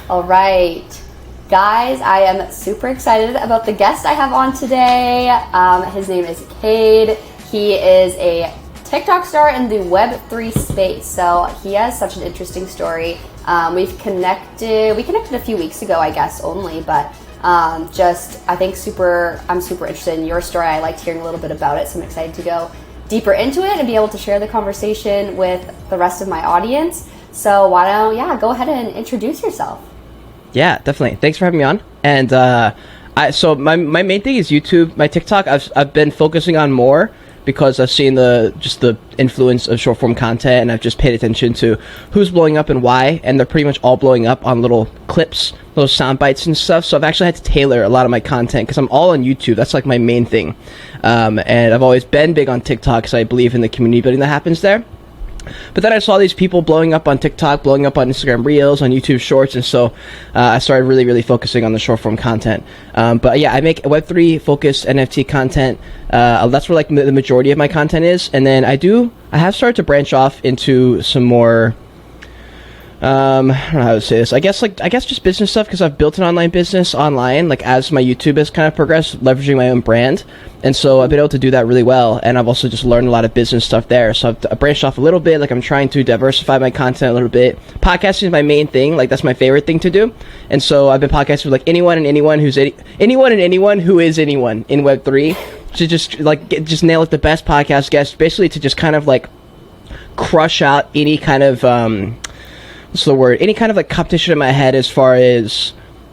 All right. Guys, I am super excited about the guest I have on today. His name is Cade. He is a TikTok star in the Web3 space. So he has such an interesting story. We connected a few weeks ago, I guess, only, but I'm super interested in your story. I liked hearing a little bit about it, so I'm excited to go deeper into it and be able to share the conversation with the rest of my audience. So why don't, go ahead and introduce yourself. Yeah, definitely. Thanks for having me on. And so my main thing is YouTube. My TikTok, I've been focusing on more because I've seen the influence of short form content, and I've just paid attention to who's blowing up and why, and they're pretty much all blowing up on little clips, little sound bites and stuff. So I've actually had to tailor a lot of my content because I'm all on YouTube. That's like my main thing. And I've always been big on TikTok because I believe in the community building that happens there. But then I saw these people blowing up on TikTok, blowing up on Instagram Reels, on YouTube Shorts, and so I started really, really focusing on the short form content. But yeah, I make Web3 focused NFT content. That's where like the majority of my content is, and then I have started to branch off into some more. I don't know how to say this. I guess just business stuff, because I've built an online business online, like as my YouTube has kind of progressed, leveraging my own brand, and so I've been able to do that really well. And I've also just learned a lot of business stuff there. So I've branched off a little bit. Like I'm trying to diversify my content a little bit. Podcasting is my main thing. Like that's my favorite thing to do. And so I've been podcasting with like anyone who is anyone in Web3 to just nail it, the best podcast guest, basically to just kind of like crush out any kind of any kind of like competition in my head as far as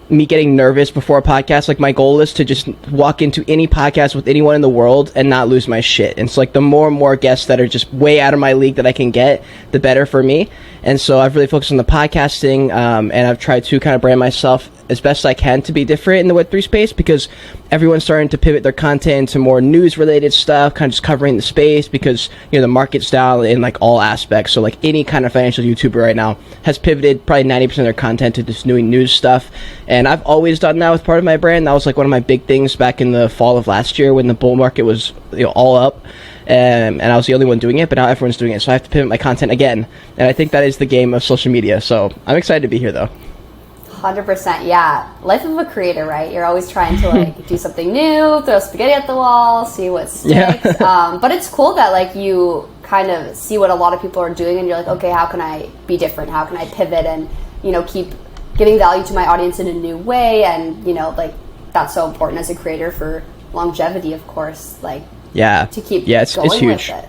me getting nervous before a podcast. Like my goal is to just walk into any podcast with anyone in the world and not lose my shit. And so like the more and more guests that are just way out of my league that I can get, the better for me. And so I've really focused on the podcasting, and I've tried to kind of brand myself as best I can to be different in the Web3 space, because everyone's starting to pivot their content into more news related stuff, kind of just covering the space, because the market's down in like all aspects. So like any kind of financial YouTuber right now has pivoted probably 90% of their content to just doing news stuff. And I've always done that with part of my brand. That was like one of my big things back in the fall of last year when the bull market was all up. And I was the only one doing it, but now everyone's doing it. So I have to pivot my content again. And I think that is the game of social media. So I'm excited to be here though. 100%, yeah. Life of a creator, right? You're always trying to like do something new, throw spaghetti at the wall, see what sticks. Yeah. But it's cool that like you kind of see what a lot of people are doing, and you're like, okay, how can I be different? How can I pivot and keep giving value to my audience in a new way? And like that's so important as a creator for longevity, of course. Like to keep it's huge. With it.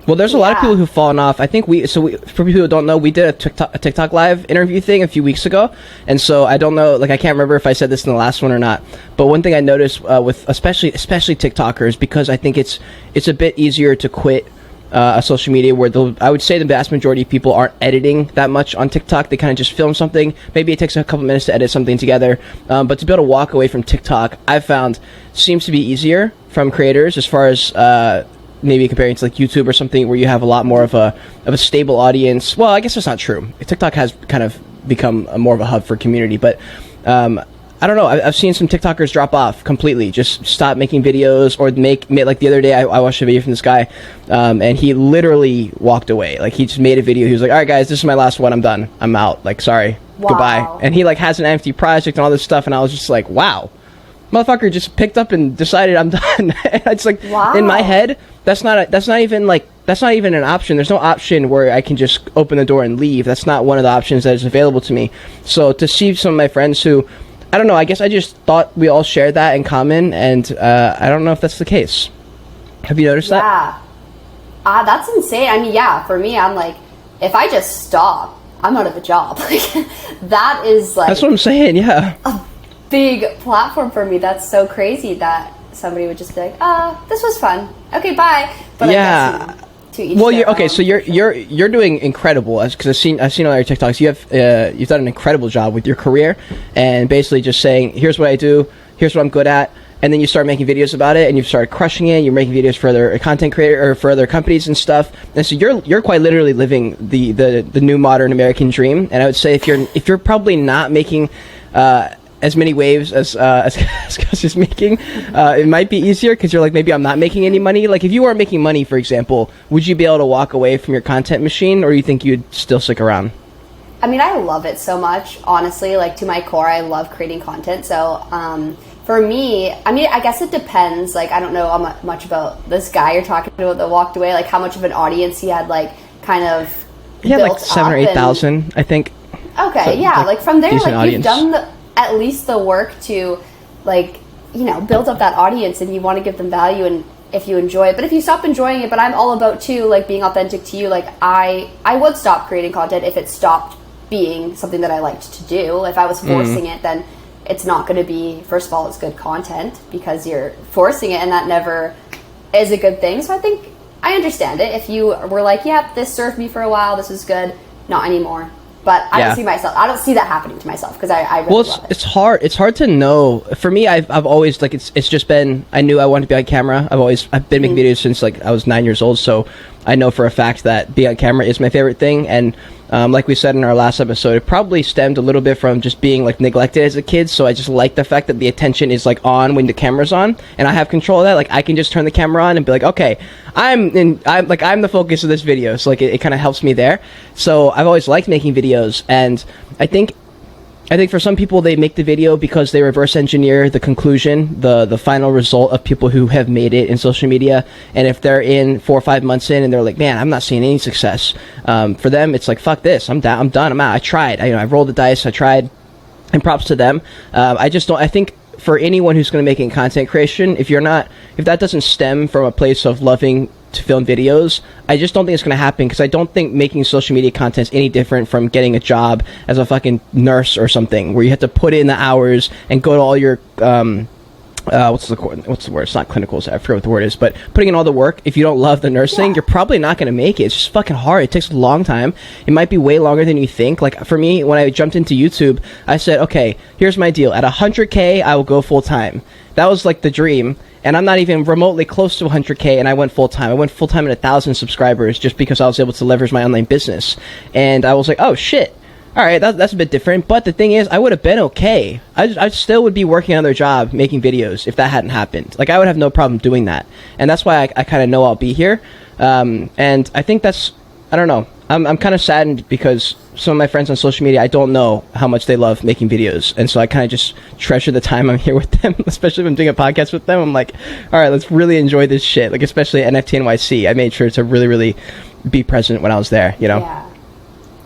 Well, there's a lot of people who've fallen off. I think for people who don't know, we did a TikTok live interview thing a few weeks ago. And so I don't know, like I can't remember if I said this in the last one or not. But one thing I noticed with especially TikTokers, because I think it's a bit easier to quit a social media where I would say the vast majority of people aren't editing that much on TikTok. They kind of just film something. Maybe it takes a couple minutes to edit something together. But to be able to walk away from TikTok, I've found seems to be easier from creators as far as maybe comparing to like YouTube or something where you have a lot more of a stable audience. Well, I guess that's not true. TikTok has kind of become more of a hub for community, but I don't know. I've seen some TikTokers drop off completely, just stop making videos, or make like the other day I watched a video from this guy, and he literally walked away. Like he just made a video. He was like, all right guys, this is my last one. I'm done. I'm out. Like, sorry. Wow. Goodbye. And he like has an NFT project and all this stuff. And I was just like, wow. Motherfucker just picked up and decided I'm done. It's like, wow. In my head, that's not even an option. There's no option where I can just open the door and leave. That's not one of the options that is available to me. So to see some of my friends who, I don't know, I guess I just thought we all shared that in common, and I don't know if that's the case. Have you noticed that? Yeah. That's insane. I mean, yeah, for me, I'm like, if I just stop, I'm out of a job. Like, that is like... That's what I'm saying, yeah. A big platform for me. That's so crazy that somebody would just be like, this was fun. Okay, bye. But yeah. Well, you're doing incredible, because I've seen all your TikToks. You've done an incredible job with your career, and basically just saying, here's what I do, here's what I'm good at, and then you start making videos about it, and you've started crushing it. You're making videos for other content creator or for other companies and stuff, and so you're quite literally living the new modern American dream. And I would say if you're probably not making as many waves as Gus is making, it might be easier, because you're like, maybe I'm not making any money. Like if you weren't making money, for example, would you be able to walk away from your content machine, or you think you'd still stick around? I mean, I love it so much, honestly. Like, to my core, I love creating content. So, for me, I mean, I guess it depends. Like, I don't know much about this guy you're talking about that walked away. Like, how much of an audience he had, like, kind of he had like 7,000 or 8,000, I think. Okay, so, yeah. Like, from there, like, audience. You've done at least the work to, like, you know, build up that audience, and you want to give them value, and if you enjoy it. But if you stop enjoying it, but I'm all about, too, like, being authentic to you. Like, I would stop creating content if it stopped being something that I liked to do. If I was forcing it, then it's not going to be, first of all, it's good content because you're forcing it, and that never is a good thing. So I think I understand it. If you were like, yeah, this served me for a while, this is good, not anymore. But I don't see that happening to myself because I really love it. It's hard to know. For me, I've always, like, it's just been, I knew I wanted to be on camera. I've been making videos since, like, I was 9 years old, so I know for a fact that being on camera is my favorite thing. And like we said in our last episode, it probably stemmed a little bit from just being, like, neglected as a kid. So I just like the fact that the attention is, like, on when the camera's on, and I have control of that. Like, I can just turn the camera on and be like, okay, I'm the focus of this video. So, like, it kind of helps me there. So I've always liked making videos, and I think for some people, they make the video because they reverse engineer the conclusion, the final result of people who have made it in social media. And if they're in 4 or 5 months in and they're like, man, I'm not seeing any success, for them, it's like, fuck this, I'm done, I'm out, I tried, I rolled the dice, I tried, and props to them. I think for anyone who's going to make it in content creation, if that doesn't stem from a place of loving to film videos, I just don't think it's going to happen, because I don't think making social media content is any different from getting a job as a fucking nurse or something, where you have to put in the hours and go to all your what's the word? It's not clinicals. I forget what the word is, but putting in all the work. If you don't love the nursing, you're probably not going to make it. It's just fucking hard. It takes a long time. It might be way longer than you think. Like, for me, when I jumped into YouTube, I said, okay, here's my deal. At 100K, I will go full time. That was like the dream. And I'm not even remotely close to 100K, and I went full time. I went full time at 1,000 subscribers just because I was able to leverage my online business. And I was like, oh shit. All right, that's a bit different. But the thing is, I would have been okay. I still would be working another job, making videos, if that hadn't happened. Like, I would have no problem doing that. And that's why I kind of know I'll be here. And I think that's, I don't know. I'm kind of saddened because some of my friends on social media, I don't know how much they love making videos. And so I kind of just treasure the time I'm here with them, especially if I'm doing a podcast with them. I'm like, all right, let's really enjoy this shit. Like, especially at NFT NYC, I made sure to really, really be present when I was there, you know? Yeah.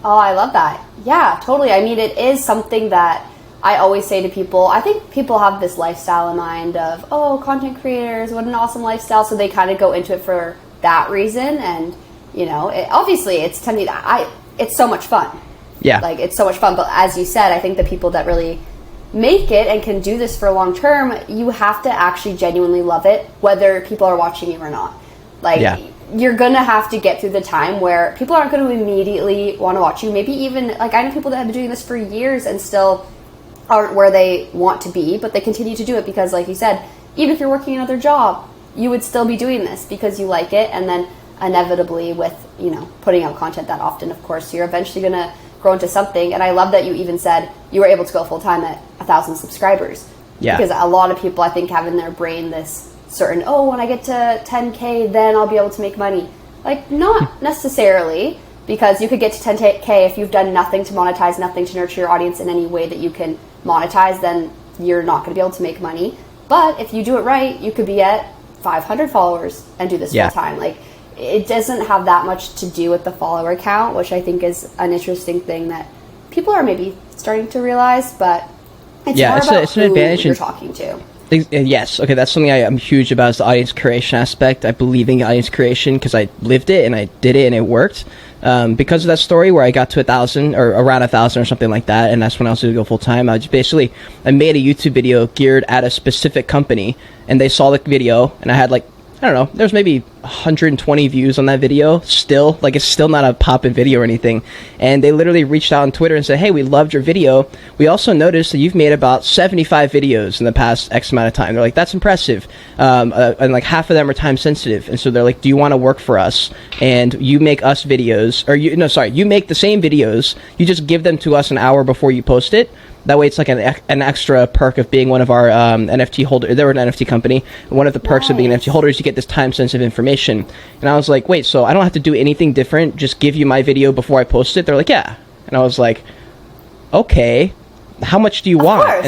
Oh, I love that. Yeah, totally. I mean, it is something that I always say to people. I think people have this lifestyle in mind of, oh, content creators, what an awesome lifestyle. So they kind of go into it for that reason. And, you know, obviously it's tempting. It's so much fun. Yeah. Like, it's so much fun. But as you said, I think the people that really make it and can do this for long term, you have to actually genuinely love it, whether people are watching you or not. Like, you're going to have to get through the time where people aren't going to immediately want to watch you. Maybe even, like, I know people that have been doing this for years and still aren't where they want to be, but they continue to do it because, like you said, even if you're working another job, you would still be doing this because you like it. And then inevitably with, you know, putting out content that often, of course, you're eventually going to grow into something. And I love that you even said you were able to go full time at 1,000 subscribers. Yeah. Because a lot of people, I think, have in their brain this certain, oh, when I get to 10K, then I'll be able to make money. Like, not necessarily, because you could get to 10K if you've done nothing to monetize, nothing to nurture your audience in any way that you can monetize, then you're not going to be able to make money. But if you do it right, you could be at 500 followers and do this full time. Like, it doesn't have that much to do with the follower count, which I think is an interesting thing that people are maybe starting to realize, but it's more about it's an advantage you're talking to. Yes, okay, that's something I'm huge about, is the audience creation aspect. I believe in audience creation because I lived it and I did it and it worked. Because of that story where I got to 1,000 or around 1,000 or something like that, and that's when I was going to go full time. I made a YouTube video geared at a specific company, and they saw the video, and I had, like, I don't know, there's maybe 120 views on that video still. Like, it's still not a pop-in video or anything. And they literally reached out on Twitter and said, hey, we loved your video. We also noticed that you've made about 75 videos in the past X amount of time. They're like, that's impressive. And like half of them are time sensitive. And so they're like, do you want to work for us? And you make us videos, or you make the same videos. You just give them to us an hour before you post it. That way it's like an extra perk of being one of our NFT holders. They were an NFT company. One of the perks of being an NFT holder is you get this time-sensitive information. And I was like, wait, so I don't have to do anything different? Just give you my video before I post it? They're like, yeah. And I was like, okay, how much do you want? Course.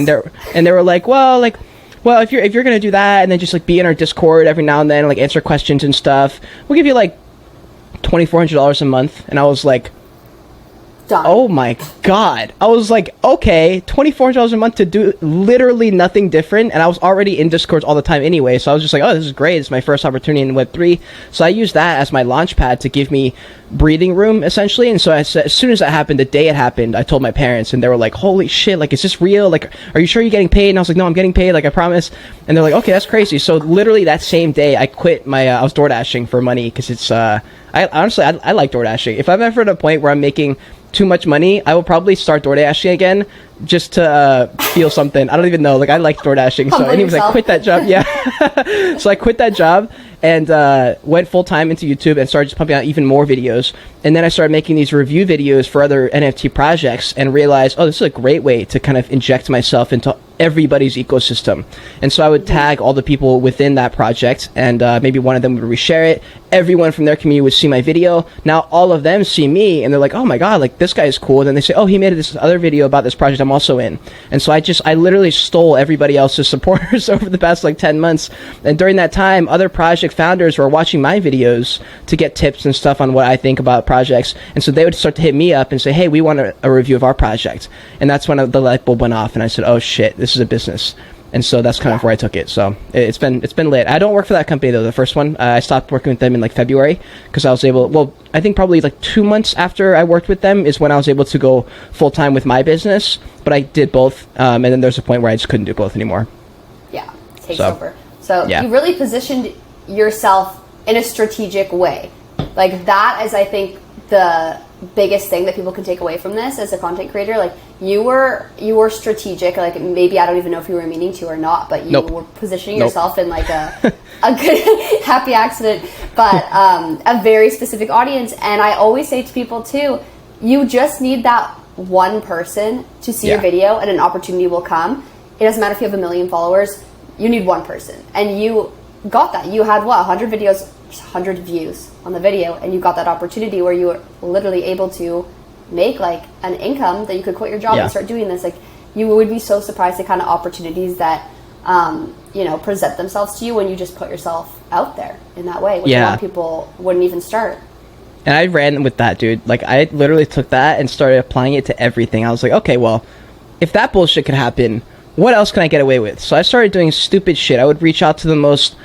And they were like, well, if you're gonna do that and then just like be in our Discord every now and then and like answer questions and stuff, we'll give you like $2,400 a month. And I was like, Done. oh my god. I was like, okay, $2,400 a month to do literally nothing different. And I was already in Discords all the time anyway, so I was just like, oh, this is great. It's my first opportunity in Web3. So I used that as my launch pad to give me breathing room, essentially. And so as soon as that happened, the day it happened, I told my parents, and they were like, holy shit, like, is this real? Like, are you sure you're getting paid? And I was like, no, I'm getting paid, like, I promise. And they're like, okay, that's crazy. So literally that same day, I quit my, I was door dashing for money, because it's, I honestly like door dashing. If I'm ever at a point where I'm making too much money, I will probably start DoorDashing again, just to feel something. I don't even know. Like, I like DoorDashing. So anyways, I quit that job. Yeah. So I quit that job and went full time into YouTube and started just pumping out even more videos. And then I started making these review videos for other NFT projects and realized, oh, this is a great way to kind of inject myself into everybody's ecosystem. And so I would tag all the people within that project, and maybe one of them would reshare it. Everyone from their community would see my video. Now all of them see me and they're like, oh my god, like, this guy is cool. And then they say, oh, he made this other video about this project I'm also in. And so I literally stole everybody else's supporters over the past like 10 months. And during that time, other project founders were watching my videos to get tips and stuff on what I think about projects. And so they would start to hit me up and say, hey, we want a review of our project. And that's when the light bulb went off and I said, oh shit, this is a business. And so that's kind of where I took it. So it's been lit. I don't work for that company though, the first one. I stopped working with them in like February because I was able, well, I think probably like 2 months after I worked with them is when I was able to go full time with my business. But I did both. And then there's a point where I just couldn't do both anymore. Yeah, it takes over. So you really positioned yourself in a strategic way. Like, that is, I think, the biggest thing that people can take away from this as a content creator. Like, you were strategic. Like, maybe I don't even know if you were meaning to or not, but you were positioning yourself in like a good happy accident, but a very specific audience. And I always say to people too, you just need that one person to see your video and an opportunity will come. It doesn't matter if you have 1 million followers, you need one person. And you got that. You had 100 videos, 100 views on the video, and you got that opportunity where you were literally able to make like an income that you could quit your job and start doing this. Like, you would be so surprised the kind of opportunities that present themselves to you when you just put yourself out there in that way, which a lot of people wouldn't even start. And I ran with that, dude. Like, I literally took that and started applying it to everything. I was like, okay, well, if that bullshit could happen, what else can I get away with? So I started doing stupid shit. I would reach out to the most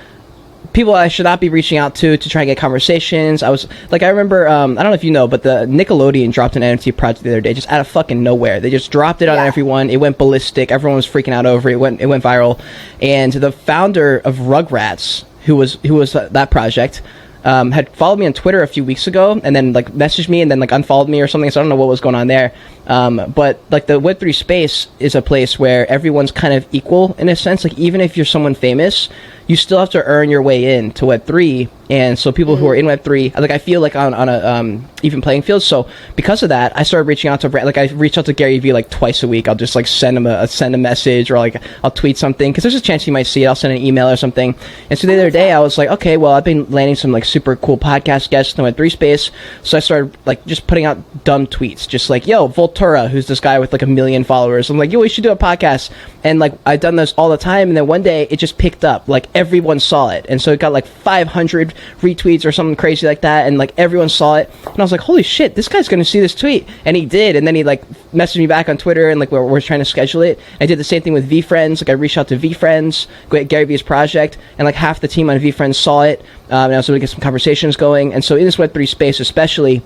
people I should not be reaching out to try and get conversations. I was like, I remember, I don't know if you know, but the Nickelodeon dropped an NFT project the other day, just out of fucking nowhere. They just dropped it on everyone. It went ballistic. Everyone was freaking out over it. It went viral. And the founder of Rugrats, who was that project, had followed me on Twitter a few weeks ago and then like messaged me and then like unfollowed me or something. So I don't know what was going on there. But like the Web3 space is a place where everyone's kind of equal in a sense. Like, even if you're someone famous, you still have to earn your way in to Web3. And so people who are in Web3, like, I feel like on a even playing field. So because of that, I started reaching out to, like, I reached out to Gary Vee like twice a week. I'll just like send him a message, or like I'll tweet something because there's a chance he might see it. I'll send an email or something. And so the other day I was like, okay, well, I've been landing some like super cool podcast guests in the Web3 space. So I started like just putting out dumb tweets, just like, yo, Voltura, who's this guy with like 1 million followers. I'm like, yo, we should do a podcast. And like, I've done this all the time. And then one day it just picked up, like everyone saw it. And so it got like 500 retweets or something crazy like that. And like everyone saw it. And I was like, holy shit, this guy's going to see this tweet. And he did. And then he like messaged me back on Twitter and like we're trying to schedule it. I did the same thing with VFriends. Like, I reached out to VFriends, Gary Vee's project, and like half the team on VFriends saw it. And I was able to get some conversations going. And so in this Web3 space especially,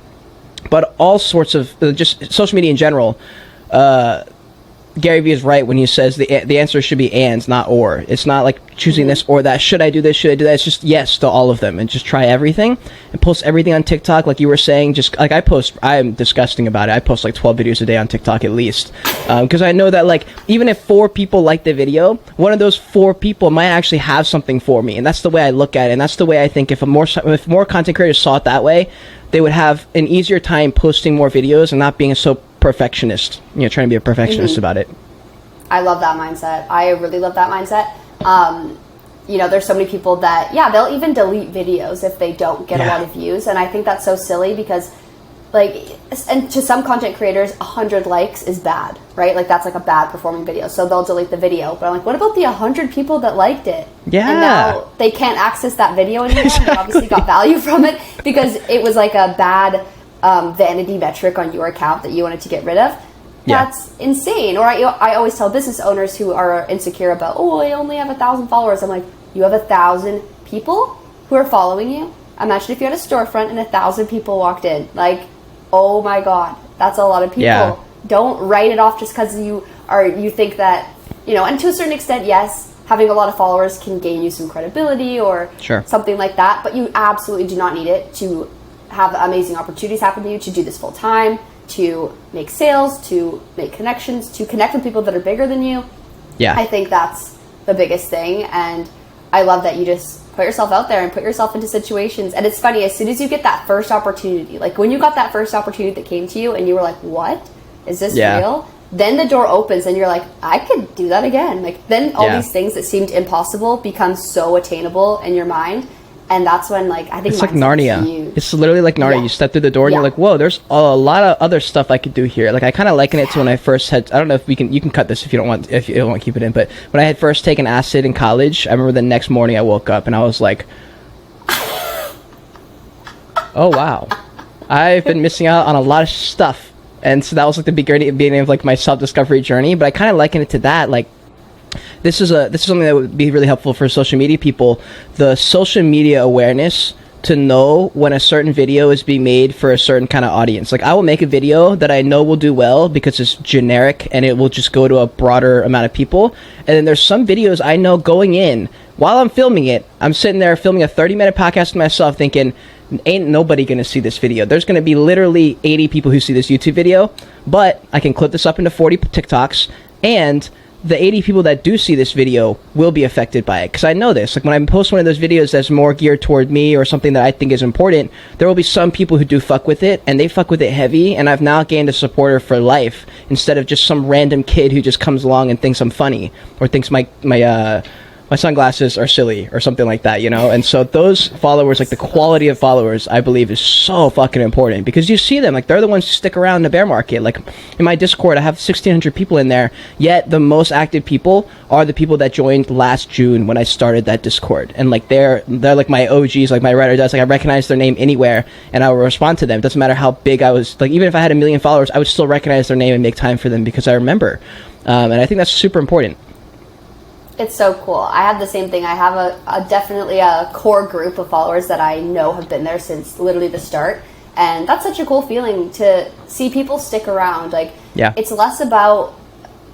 but all sorts of just social media in general, Gary Vee is right when he says the answer should be and, not or. It's not like choosing this or that. Should I do this? Should I do that? It's just yes to all of them, and just try everything and post everything on TikTok. Like you were saying, just like I am disgusting about it. I post like 12 videos a day on TikTok at least, because I know that like even if 4 people like the video, one of those 4 people might actually have something for me, and that's the way I look at it. And that's the way I think if more content creators saw it that way, they would have an easier time posting more videos and not being so perfectionist, trying to be a perfectionist about it. I love that mindset. I really love that mindset. There's so many people that, they'll even delete videos if they don't get a lot of views. And I think that's so silly because, like, and to some content creators, 100 likes is bad, right? Like, that's like a bad performing video, so they'll delete the video. But I'm like, what about the 100 people that liked it? Yeah. And now they can't access that video anymore. Exactly. They obviously got value from it because it was like a bad vanity metric on your account that you wanted to get rid of. That's insane. Or I always tell business owners who are insecure about, oh, I only have 1,000 followers. I'm like, you have 1,000 people who are following you. Imagine if you had a storefront and 1,000 people walked in. Like, oh my God, that's a lot of people. Yeah. Don't write it off just because you think that, you know, and to a certain extent, yes, having a lot of followers can gain you some credibility or something like that, but you absolutely do not need it to have amazing opportunities happen to you, to do this full time, to make sales, to make connections, to connect with people that are bigger than you. Yeah. I think that's the biggest thing, and I love that you just put yourself out there and put yourself into situations. And it's funny, as soon as you get that first opportunity, like when you got that first opportunity that came to you and you were like, what? Is this real? Then the door opens and you're like, I could do that again. Like, then all these things that seemed impossible become so attainable in your mind. And that's when, like, I think it's like Narnia. Huge. It's literally like Narnia. You step through the door and you're like, whoa, there's a lot of other stuff I could do here. Like, I kind of liken it to when I first had, I don't know if you can cut this if you don't want to keep it in, but when I had first taken acid in college, I remember the next morning I woke up and I was like, oh wow, I've been missing out on a lot of stuff. And so that was like the beginning of like my self-discovery journey. But I kind of liken it to that, like, this is something that would be really helpful for social media people. The social media awareness to know when a certain video is being made for a certain kind of audience. Like, I will make a video that I know will do well because it's generic and it will just go to a broader amount of people. And then there's some videos I know going in, while I'm filming it, I'm sitting there filming a 30-minute podcast to myself thinking, ain't nobody gonna see this video. There's gonna be literally 80 people who see this YouTube video, but I can clip this up into 40 TikToks, and the 80 people that do see this video will be affected by it. Because I know this. Like, when I post one of those videos that's more geared toward me or something that I think is important, there will be some people who do fuck with it, and they fuck with it heavy, and I've now gained a supporter for life instead of just some random kid who just comes along and thinks I'm funny or thinks my sunglasses are silly or something like that, you know? And so those followers, like the quality of followers, I believe is so fucking important, because you see them, like, they're the ones who stick around in the bear market. Like, in my Discord, I have 1,600 people in there, yet the most active people are the people that joined last June when I started that Discord. And like, they're like my OGs, like my Ride or Dies. Like, I recognize their name anywhere and I will respond to them. It doesn't matter how big I was. Like, even if I had 1 million followers, I would still recognize their name and make time for them because I remember. And I think that's super important. It's so cool. I have the same thing. I have definitely a core group of followers that I know have been there since literally the start. And that's such a cool feeling to see people stick around. Like, it's less about,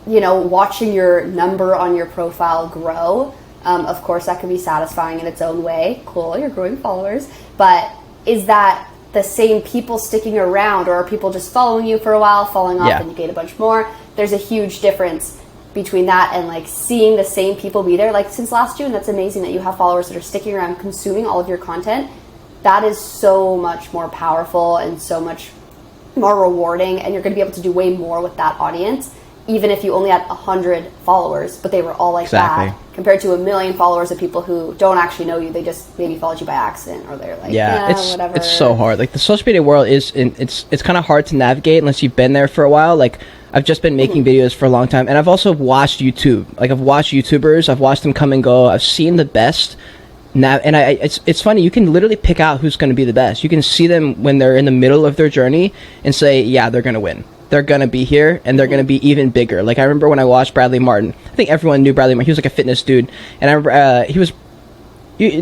you know, watching your number on your profile grow. Of course, that can be satisfying in its own way. Cool, you're growing followers. But is that the same people sticking around, or are people just following you for a while, falling off, and you gain a bunch more? There's a huge difference between that and like seeing the same people be there. Like, since last June, that's amazing that you have followers that are sticking around consuming all of your content. That is so much more powerful and so much more rewarding, and you're going to be able to do way more with that audience, even if you only had 100 followers, but they were all like that, compared to 1 million followers of people who don't actually know you. They just maybe followed you by accident, or they're like, whatever. It's so hard. Like, the social media world it's kind of hard to navigate unless you've been there for a while. Like, I've just been making videos for a long time, and I've also watched YouTube. Like, I've watched YouTubers, I've watched them come and go, I've seen the best. Now, and it's funny, you can literally pick out who's going to be the best. You can see them when they're in the middle of their journey and say, yeah, they're going to win. They're going to be here, and they're going to be even bigger. Like, I remember when I watched Bradley Martin. I think everyone knew Bradley Martin. He was like a fitness dude, and I remember he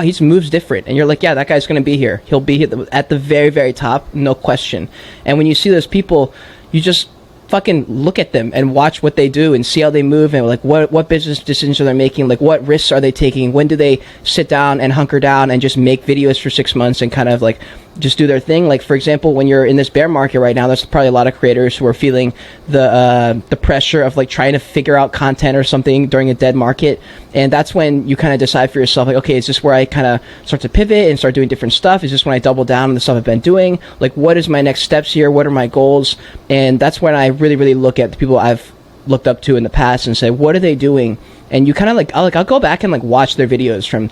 just moves different, and you're like, yeah, that guy's going to be here. He'll be at the very, very top, no question. And when you see those people, you just fucking look at them and watch what they do and see how they move, and like what business decisions are they making, like what risks are they taking, when do they sit down and hunker down and just make videos for 6 months and kind of like just do their thing. Like, for example, when you're in this bear market right now, there's probably a lot of creators who are feeling the pressure of like trying to figure out content or something during a dead market, and that's when you kind of decide for yourself, like, okay, is this where I kind of start to pivot and start doing different stuff? Is this when I double down on the stuff I've been doing? Like, what is my next steps here? What are my goals? And that's when I really, really look at the people I've looked up to in the past and say, what are they doing? And you kind of like I'll go back and like watch their videos from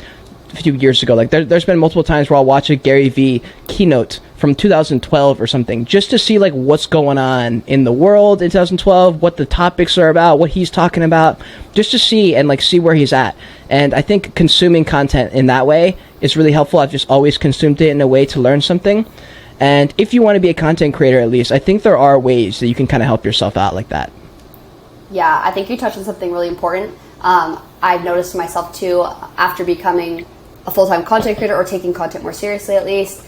few years ago. Like there's been multiple times where I'll watch a Gary Vee keynote from 2012 or something, just to see like what's going on in the world in 2012, what the topics are about, what he's talking about, just to see and like see where he's at. And I think consuming content in that way is really helpful. I've just always consumed it in a way to learn something. And if you want to be a content creator, at least, I think there are ways that you can kind of help yourself out like that. Yeah, I think you touched on something really important. I've noticed myself too, after becoming a full-time content creator or taking content more seriously at least,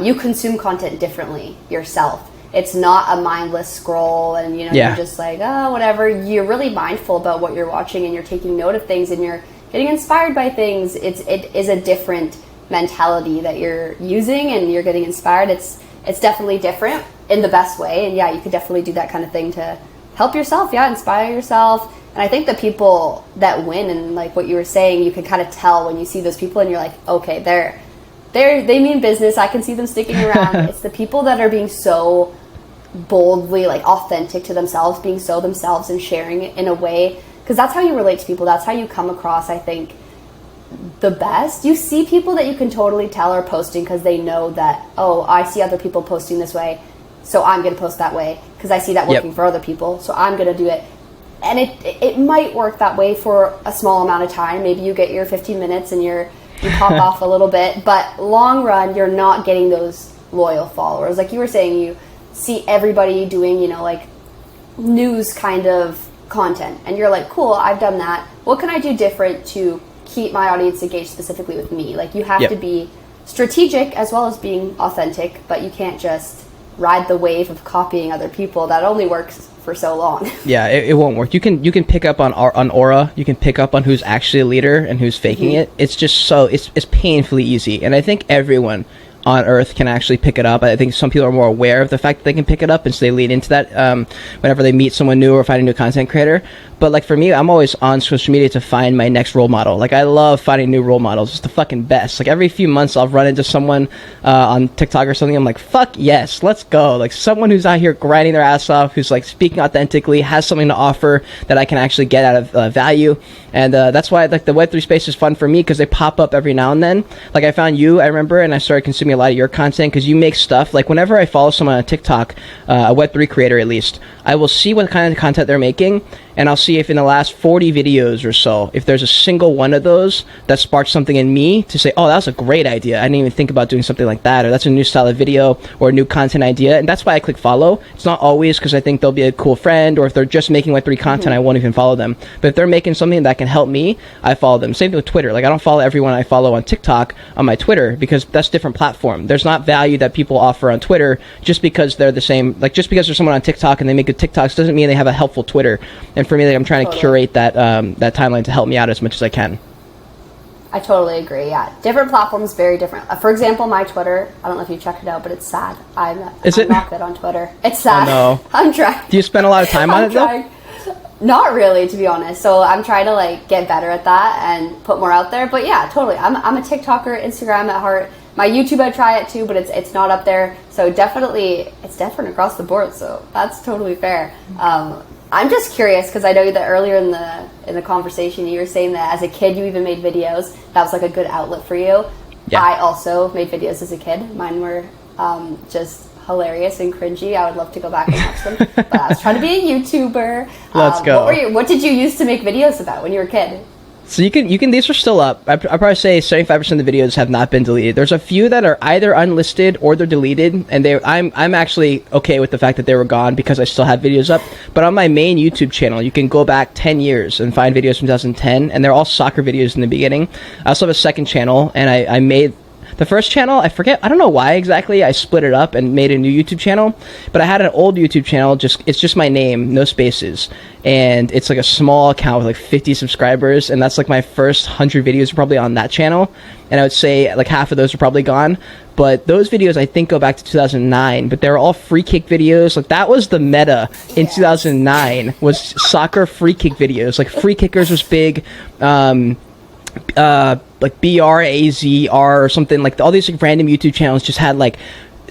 you consume content differently yourself. It's not a mindless scroll and you're just like, oh, whatever. You're really mindful about what you're watching and you're taking note of things and you're getting inspired by things. It is a different mentality that you're using and you're getting inspired. It's definitely different in the best way. And yeah, you could definitely do that kind of thing to help yourself, inspire yourself. And I think the people that win, and like what you were saying, you can kind of tell when you see those people and you're like, okay, they mean business. I can see them sticking around. It's the people that are being so boldly like authentic to themselves, being so themselves and sharing it in a way, because that's how you relate to people. That's how you come across, I think, the best. You see people that you can totally tell are posting because they know that, oh, I see other people posting this way, so I'm going to post that way because I see that working for other people, so I'm going to do it. And it might work that way for a small amount of time. Maybe you get your 15 minutes and you pop off a little bit, but long run, you're not getting those loyal followers. Like you were saying, you see everybody doing, like news kind of content, and you're like, cool, I've done that. What can I do different to keep my audience engaged specifically with me? Like you have to be strategic as well as being authentic, but you can't just ride the wave of copying other people. That only works for so long. Yeah, it won't work. You can pick up on aura. You can pick up on who's actually a leader and who's faking it. It's just it's painfully easy, and I think everyone on Earth can actually pick it up. I think some people are more aware of the fact that they can pick it up, and so they lean into that whenever they meet someone new or find a new content creator. But like for me, I'm always on social media to find my next role model. Like I love finding new role models. It's the fucking best. Like every few months I'll run into someone on TikTok or something. I'm like, fuck yes, let's go. Like someone who's out here grinding their ass off, who's like speaking authentically, has something to offer that I can actually get out of value. And that's why like the Web3 space is fun for me, because they pop up every now and then. Like I found you, I remember, and I started consuming a lot of your content because you make stuff. Like whenever I follow someone on TikTok, a Web3 creator at least, I will see what kind of content they're making, and I'll see if in the last 40 videos or so, if there's a single one of those that sparks something in me to say, oh, that was a great idea. I didn't even think about doing something like that, or that's a new style of video or a new content idea. And that's why I click follow. It's not always because I think they'll be a cool friend, or if they're just making Web3 content, I won't even follow them. But if they're making something that can help me, I follow them. Same thing with Twitter. Like I don't follow everyone I follow on TikTok on my Twitter, because that's a different platform. There's not value that people offer on Twitter just because they're the same. Like just because there's someone on TikTok and they make good TikToks doesn't mean they have a helpful Twitter. And for me, like, I'm trying to curate that that timeline to help me out as much as I can. I totally agree. Yeah, different platforms, very different. For example, my Twitter, I don't know if you checked it out, but it's sad. I'm not good on Twitter. It's sad. Oh, no. I'm trying. Do you spend a lot of time on it though? Not really, to be honest. So I'm trying to like get better at that and put more out there. But yeah, totally. I'm a TikToker, Instagram at heart. My YouTube, I try it too, but it's not up there. So definitely, it's different across the board. So that's totally fair. I'm just curious because I know that earlier in the conversation you were saying that as a kid you even made videos. That was like a good outlet for you. Yeah. I also made videos as a kid. Mine were just hilarious and cringy. I would love to go back and watch them. But I was trying to be a YouTuber. Let's go. What did you use to make videos about when you were a kid? So you can these are still up. I'd probably say 75% of the videos have not been deleted. There's a few that are either unlisted or they're deleted, and I'm actually okay with the fact that they were gone because I still have videos up. But on my main YouTube channel, you can go back 10 years and find videos from 2010, and they're all soccer videos in the beginning. I also have a second channel, and I made the first channel, I don't know why exactly, I split it up and made a new YouTube channel, but I had an old YouTube channel, it's just my name, no spaces, and it's like a small account with like 50 subscribers, and that's like my first 100 videos are probably on that channel, and I would say like half of those are probably gone. But those videos I think go back to 2009, but they're all free kick videos. Like that was the meta in 2009, was soccer free kick videos. Like free kickers was big, like BRAZR or something, like all these like, random YouTube channels just had like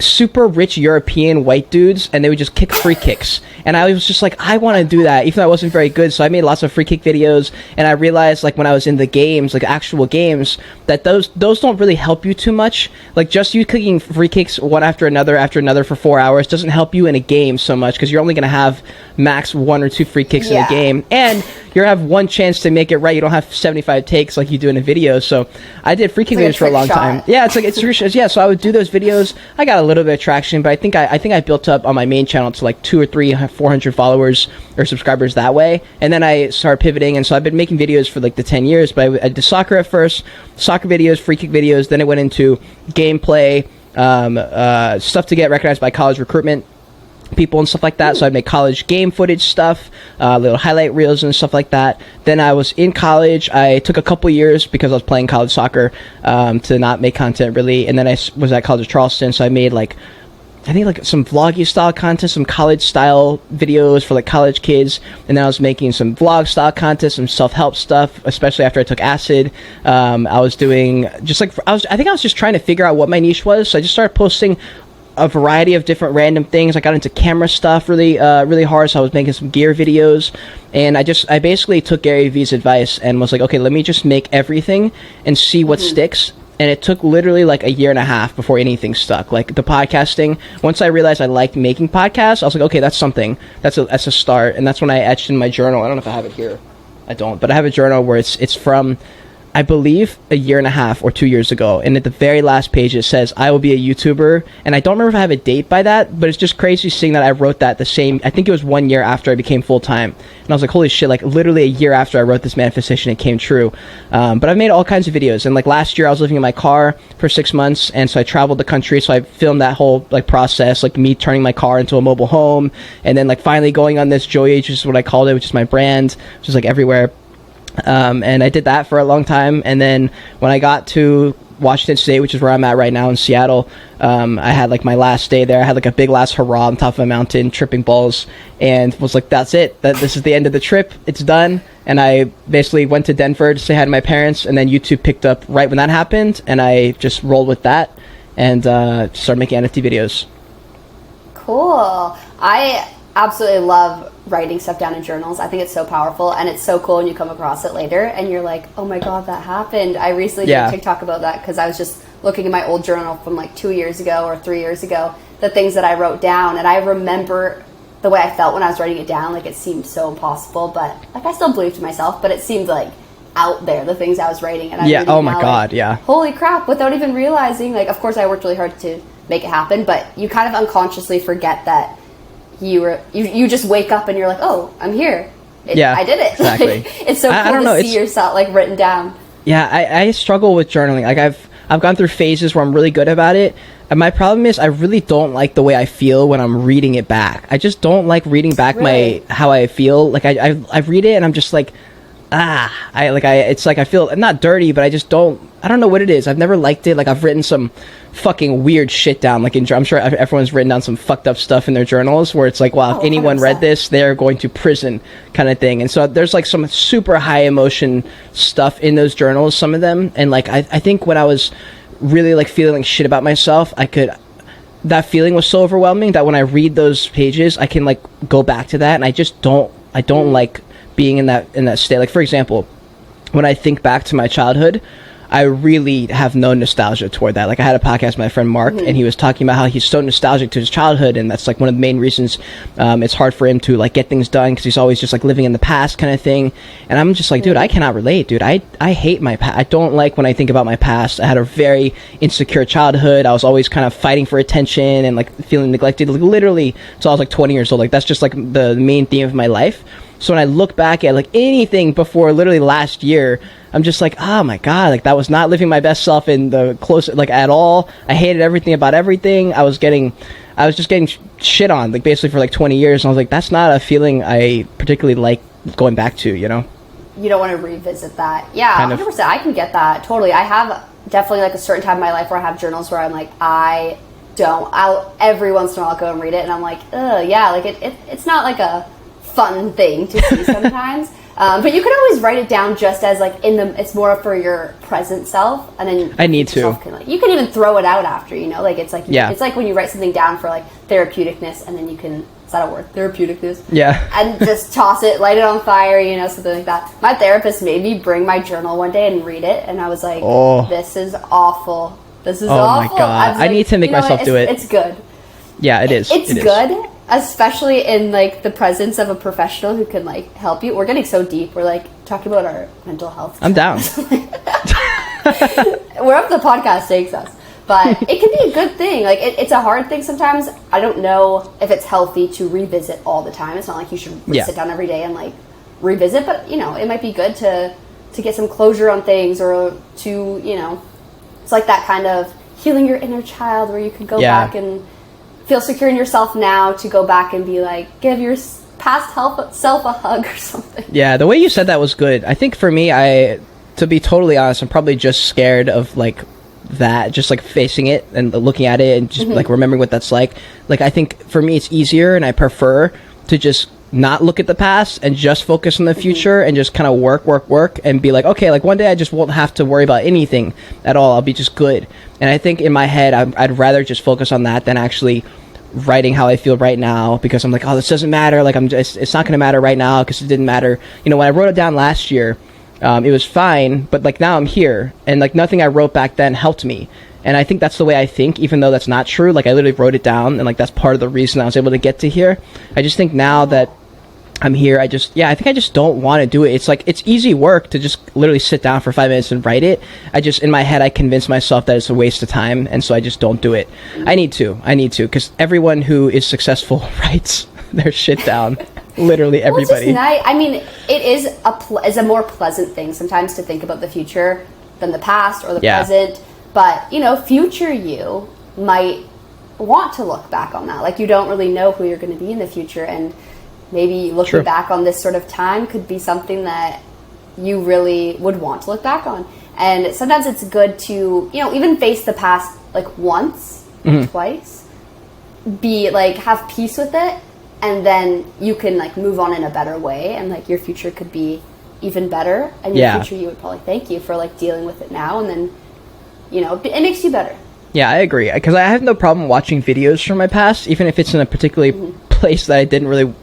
super rich European white dudes, and they would just kick free kicks. And I was just like, I want to do that, even though I wasn't very good. So I made lots of free kick videos, and I realized, like, when I was in the games, like actual games, that those don't really help you too much. Like, just you kicking free kicks one after another for 4 hours doesn't help you in a game so much, because you're only going to have max 1 or 2 free kicks in a game, and you have one chance to make it right. You don't have 75 takes like you do in a video. So I did free kick videos for a long time. Yeah, so I would do those videos. I got a little bit of traction, but I think I built up on my main channel to like 200 or 300, 400 followers or subscribers that way. And then I started pivoting, and so I've been making videos for like the 10 years. But I did soccer at first, soccer videos, free kick videos. Then it went into gameplay, stuff to get recognized by college recruitment people and stuff like that. So I'd make college game footage stuff, little highlight reels and stuff like that. Then I was in college. I took a couple years because I was playing college soccer to not make content really. And then I was at College of Charleston, so I made like, I think like some vloggy style content, some college style videos for like college kids. And then I was making some vlog style content, some self-help stuff, especially after I took acid. I was doing just like, I think I was just trying to figure out what my niche was. So I just started posting a variety of different random things. I got into camera stuff really hard, so I was making some gear videos, and I basically took Gary Vee's advice and was like, okay, let me just make everything and see what sticks. And it took literally like a year and a half before anything stuck. Like the podcasting, once I realized I liked making podcasts, I was like, okay, that's something. That's a start. And that's when I etched in my journal. I don't know if I have it here. I don't, but I have a journal where it's from, I believe, a year and a half or 2 years ago, and at the very last page it says I will be a YouTuber, and I don't remember if I have a date by that, but it's just crazy seeing that I wrote that I think it was 1 year after I became full-time, and I was like, holy shit, like literally a year after I wrote this manifestation it came true. But I've made all kinds of videos, and like last year I was living in my car for 6 months, and so I traveled the country, so I filmed that whole like process, like me turning my car into a mobile home, and then like finally going on this Joy Age, which is what I called it, which is my brand, which is like everywhere. And I did that for a long time, and then when I got to Washington State, which is where I'm at right now in Seattle, I had like my last day there. I had like a big last hurrah on top of a mountain, tripping balls, and was like, that's it, this is the end of the trip, it's done. And I basically went to Denver to say hi to my parents, and then YouTube picked up right when that happened, and I just rolled with that and started making NFT videos. Cool. I absolutely love writing stuff down in journals. I think it's so powerful, and it's so cool when you come across it later and you're like, oh my god, that happened. I recently did a TikTok about that because I was just looking at my old journal from like 2 years ago or 3 years ago, the things that I wrote down, and I remember the way I felt when I was writing it down. Like, it seemed so impossible, but like I still believed in myself, but it seemed like out there, the things I was writing. And oh my god, like, holy crap, without even realizing, like, of course I worked really hard to make it happen, but you kind of unconsciously forget that you just wake up and you're like, oh, I'm here. I did it. Exactly. It's so cool to see yourself like written down. Yeah, I struggle with journaling. Like I've gone through phases where I'm really good about it, and my problem is I really don't like the way I feel when I'm reading it back. I just don't like reading back how I feel. Like I read it and I'm just like, it's like I feel not dirty, but I don't know what it is. I've never liked it. Like, I've written some fucking weird shit down. Like, I'm sure everyone's written down some fucked up stuff in their journals where it's like, wow, if anyone 100%. Read this, they're going to prison kind of thing. And so there's like some super high emotion stuff in those journals, some of them. And like, I think when I was really like feeling like shit about myself, that feeling was so overwhelming that when I read those pages, I can like go back to that. And I don't like being in that state. Like, for example, when I think back to my childhood, I really have no nostalgia toward that. Like, I had a podcast with my friend Mark, and he was talking about how he's so nostalgic to his childhood, and that's like one of the main reasons it's hard for him to like get things done, because he's always just like living in the past kind of thing. And I'm just like, dude, I cannot relate, dude. I hate my past. I don't like when I think about my past. I had a very insecure childhood. I was always kind of fighting for attention and like feeling neglected, like, literally until I was like 20 years old. Like, that's just like the main theme of my life. So when I look back at like anything before literally last year, I'm just like, oh my god, like that was not living my best self in the close, like, at all. I hated everything about everything. I was just getting shit on, like, basically for like 20 years. And I was like, that's not a feeling I particularly like going back to, you know? You don't want to revisit that. Yeah, 100%. I can get that. Totally. I have definitely like a certain time in my life where I have journals where I'm like, I'll every once in a while I'll go and read it, and I'm like, yeah, like it's not like a fun thing to see sometimes. But you could always write it down just as like it's more for your present self, and then I need to. You can even throw it out after, you know, like it's like yeah. It's like when you write something down for like therapeuticness, and then you can, is that a word? Therapeuticness. Yeah. And just toss it, light it on fire, you know, something like that. My therapist made me bring my journal one day and read it, and I was like, this is awful. This is awful. Oh my God. I need to make myself do it. It's good. Yeah, it is. It's good, especially in like the presence of a professional who can like help you. We're getting so deep. We're like talking about our mental health. I'm down. Wherever the podcast takes us. But it can be a good thing. Like it's a hard thing sometimes. I don't know if it's healthy to revisit all the time. It's not like you should sit down every day and like revisit, but you know, it might be good to get some closure on things, or to, you know, it's like that kind of healing your inner child where you can go back and feel secure in yourself now, to go back and be like, give your past self a hug or something. Yeah, the way you said that was good. I think for me, to be totally honest, I'm probably just scared of like that, just like facing it and looking at it and just like remembering what that's like. Like, I think for me it's easier, and I prefer to just not look at the past and just focus on the future and just kind of work and be like, okay, like one day I just won't have to worry about anything at all. I'll be just good. And I think in my head, I'd rather just focus on that than actually writing how I feel right now, because I'm like, oh, this doesn't matter. Like, it's not going to matter right now because it didn't matter. You know, when I wrote it down last year, it was fine, but like now I'm here, and like nothing I wrote back then helped me. And I think that's the way I think, even though that's not true. Like, I literally wrote it down, and like that's part of the reason I was able to get to here. I just think now that I'm here, I think I just don't want to do it. It's like, it's easy work to just literally sit down for 5 minutes and write it. In my head, I convince myself that it's a waste of time, and so I just don't do it. I need to, because everyone who is successful writes their shit down. Literally everybody. Well, it's just nice. I mean, it is a more pleasant thing sometimes to think about the future than the past or the present. But, you know, future you might want to look back on that. Like, you don't really know who you're going to be in the future, and maybe looking back on this sort of time could be something that you really would want to look back on. And sometimes it's good to, you know, even face the past like once, twice, be like, have peace with it, and then you can like move on in a better way, and like your future could be even better, and your future you would probably thank you for like dealing with it now, and then, you know, it makes you better. Yeah, I agree, because I have no problem watching videos from my past, even if it's in a particularly place that I didn't really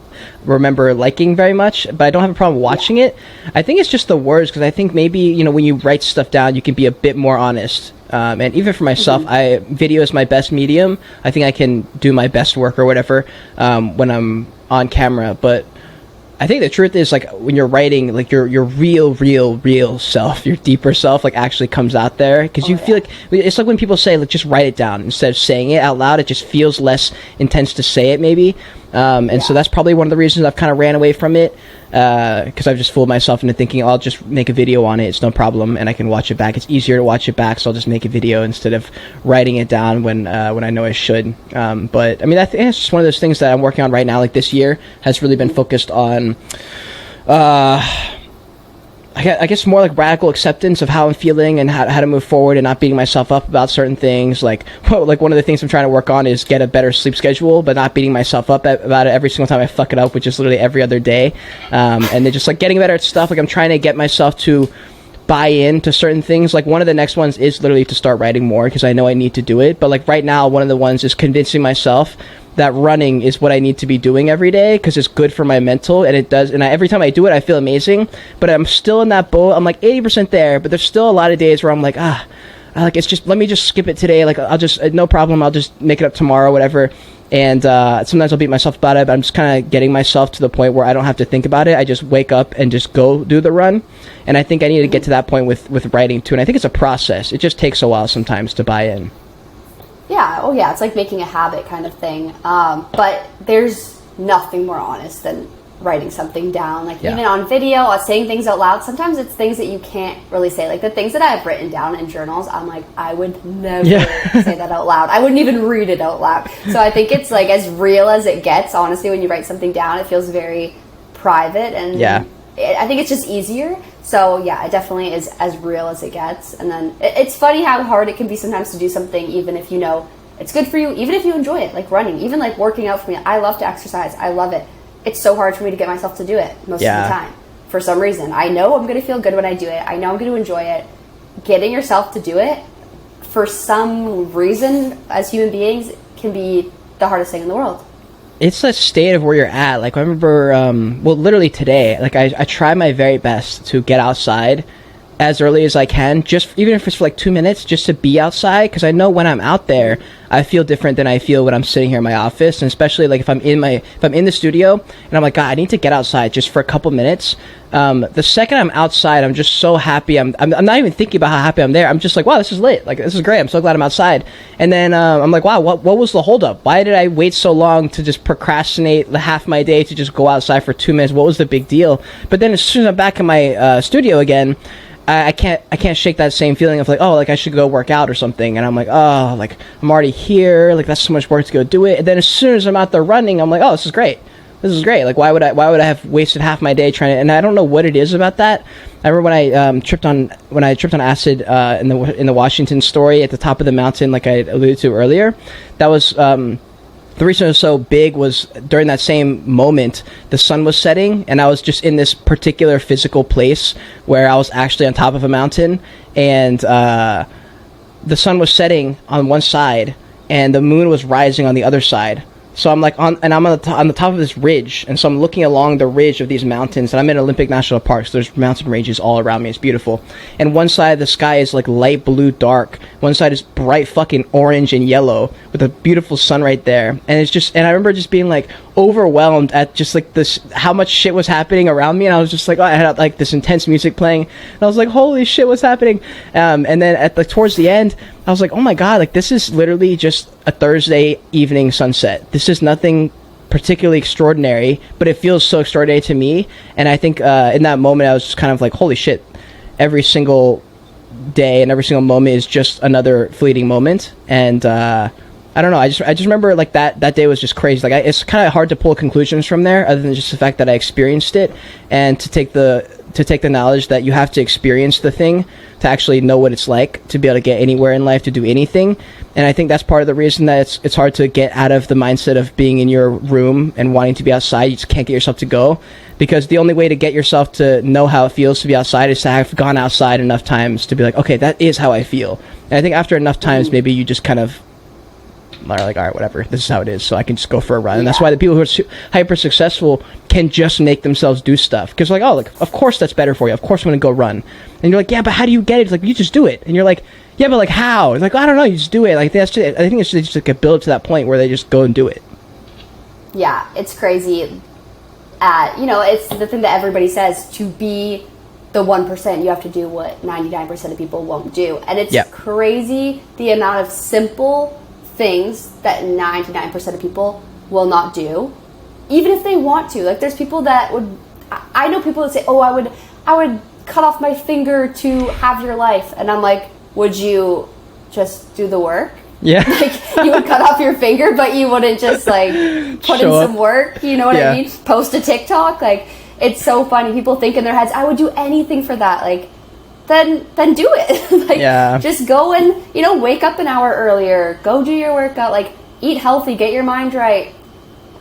remember liking very much, but I don't have a problem watching it. I think it's just the words, because I think maybe, you know, when you write stuff down, you can be a bit more honest. And even for myself, video is my best medium. I think I can do my best work or whatever when I'm on camera, but I think the truth is, like, when you're writing, like, your real self, your deeper self, like, actually comes out there, because you feel like, it's like when people say, like, just write it down instead of saying it out loud. It just feels less intense to say it, maybe. So that's probably one of the reasons I've kind of ran away from it, because I've just fooled myself into thinking, I'll just make a video on it, it's no problem, and I can watch it back. It's easier to watch it back, so I'll just make a video instead of writing it down when I know I should. But I mean, I think it's just one of those things that I'm working on right now. Like, this year has really been focused on I guess more like radical acceptance of how I'm feeling and how to move forward, and not beating myself up about certain things. Like one of the things I'm trying to work on is get a better sleep schedule, but not beating myself up about it every single time I fuck it up, which is literally every other day. And then just like getting better at stuff. Like, I'm trying to get myself to buy into certain things. Like, one of the next ones is literally to start writing more, because I know I need to do it. But like right now, one of the ones is convincing myself that running is what I need to be doing every day, because it's good for my mental, and it does. And every time I do it, I feel amazing. But I'm still in that boat. I'm like 80% there, but there's still a lot of days where I'm like, it's just, let me just skip it today. Like, I'll just, no problem, I'll just make it up tomorrow, whatever. And sometimes I'll beat myself about it, but I'm just kind of getting myself to the point where I don't have to think about it. I just wake up and just go do the run. And I think I need to get to that point with writing too. And I think it's a process. It just takes a while sometimes to buy in. Yeah, oh yeah, it's like making a habit kind of thing. But there's nothing more honest than writing something down. Like, even on video, or saying things out loud, sometimes it's things that you can't really say. Like, the things that I've written down in journals, I'm like, I would never say that out loud. I wouldn't even read it out loud. So I think it's like as real as it gets, honestly. When you write something down, it feels very private, and I think it's just easier. So yeah, it definitely is as real as it gets. And then it's funny how hard it can be sometimes to do something, even if you know it's good for you, even if you enjoy it, like running, even like working out for me. I love to exercise. I love it. It's so hard for me to get myself to do it most of the time. for some reason. I know I'm going to feel good when I do it. I know I'm going to enjoy it. Getting yourself to do it, for some reason, as human beings, can be the hardest thing in the world. It's a state of where you're at. Like, I remember, literally today, like, I try my very best to get outside as early as I can, just even if it's for like 2 minutes, just to be outside, because I know when I'm out there, I feel different than I feel when I'm sitting here in my office. And especially like if I'm in the studio and I'm like, God, I need to get outside just for a couple minutes. The second I'm outside, I'm just so happy. I'm not even thinking about how happy I'm there. I'm just like, wow, this is lit. Like, this is great. I'm so glad I'm outside. And then I'm like, wow, what was the holdup? Why did I wait so long to just procrastinate the half my day to just go outside for 2 minutes? What was the big deal? But then as soon as I'm back in my studio again, I can't shake that same feeling of like, oh, like I should go work out or something. And I'm like, oh, like I'm already here. Like, that's so much work to go do it. And then as soon as I'm out there running, I'm like, oh, this is great. This is great. Like, why would I have wasted half my day trying to? And I don't know what it is about that. I remember when I tripped on acid in the Washington story at the top of the mountain, like I alluded to earlier. That was the reason it was so big was during that same moment, the sun was setting, and I was just in this particular physical place where I was actually on top of a mountain, and the sun was setting on one side, and the moon was rising on the other side. So I'm like on the top of this ridge, and so I'm looking along the ridge of these mountains, and I'm in Olympic National Park, so there's mountain ranges all around me. It's beautiful. And one side of the sky is like light blue dark, one side is bright fucking orange and yellow with a beautiful sun right there. And it's just, and I remember just being like overwhelmed at just like this, how much shit was happening around me, and I was just like, oh, I had like this intense music playing, and I was like, holy shit, what's happening? And then at the towards the end, I was like, oh my god, like this is literally just a Thursday evening sunset. This is nothing particularly extraordinary, but it feels so extraordinary to me. And I think in that moment, I was just kind of like, holy shit, every single day and every single moment is just another fleeting moment. And I don't know, I just remember like that day was just crazy. Like it's kind of hard to pull conclusions from there, other than just the fact that I experienced it, and to take the knowledge that you have to experience the thing to actually know what it's like to be able to get anywhere in life, to do anything. And I think that's part of the reason that it's hard to get out of the mindset of being in your room and wanting to be outside. You just can't get yourself to go, because the only way to get yourself to know how it feels to be outside is to have gone outside enough times to be like, okay, that is how I feel. And I think after enough times, maybe you just kind of are like, all right, whatever, this is how it is, so I can just go for a run. And that's why the people who are hyper successful can just make themselves do stuff, because like, oh, like, of course that's better for you, of course I'm gonna go run. And you're like, yeah, but how do you get it? It's like, you just do it. And you're like, yeah, but like how? It's like, I don't know, you just do it. Like, that's just, I think it's just like a build to that point where they just go and do it. Yeah, it's crazy. It's the thing that everybody says, to be the 1%, you have to do what 99% of people won't do. And it's crazy the amount of simple things that 99% of people will not do, even if they want to. Like, there's people that would, I know people that say, oh, I would cut off my finger to have your life. And I'm like, would you just do the work? Yeah. Like, you would cut off your finger, but you wouldn't just like put in some work, you know what I mean? Post a TikTok. Like, it's so funny. People think in their heads, I would do anything for that. Like, then do it. Like, just go and, wake up an hour earlier, go do your workout, like, eat healthy, get your mind right,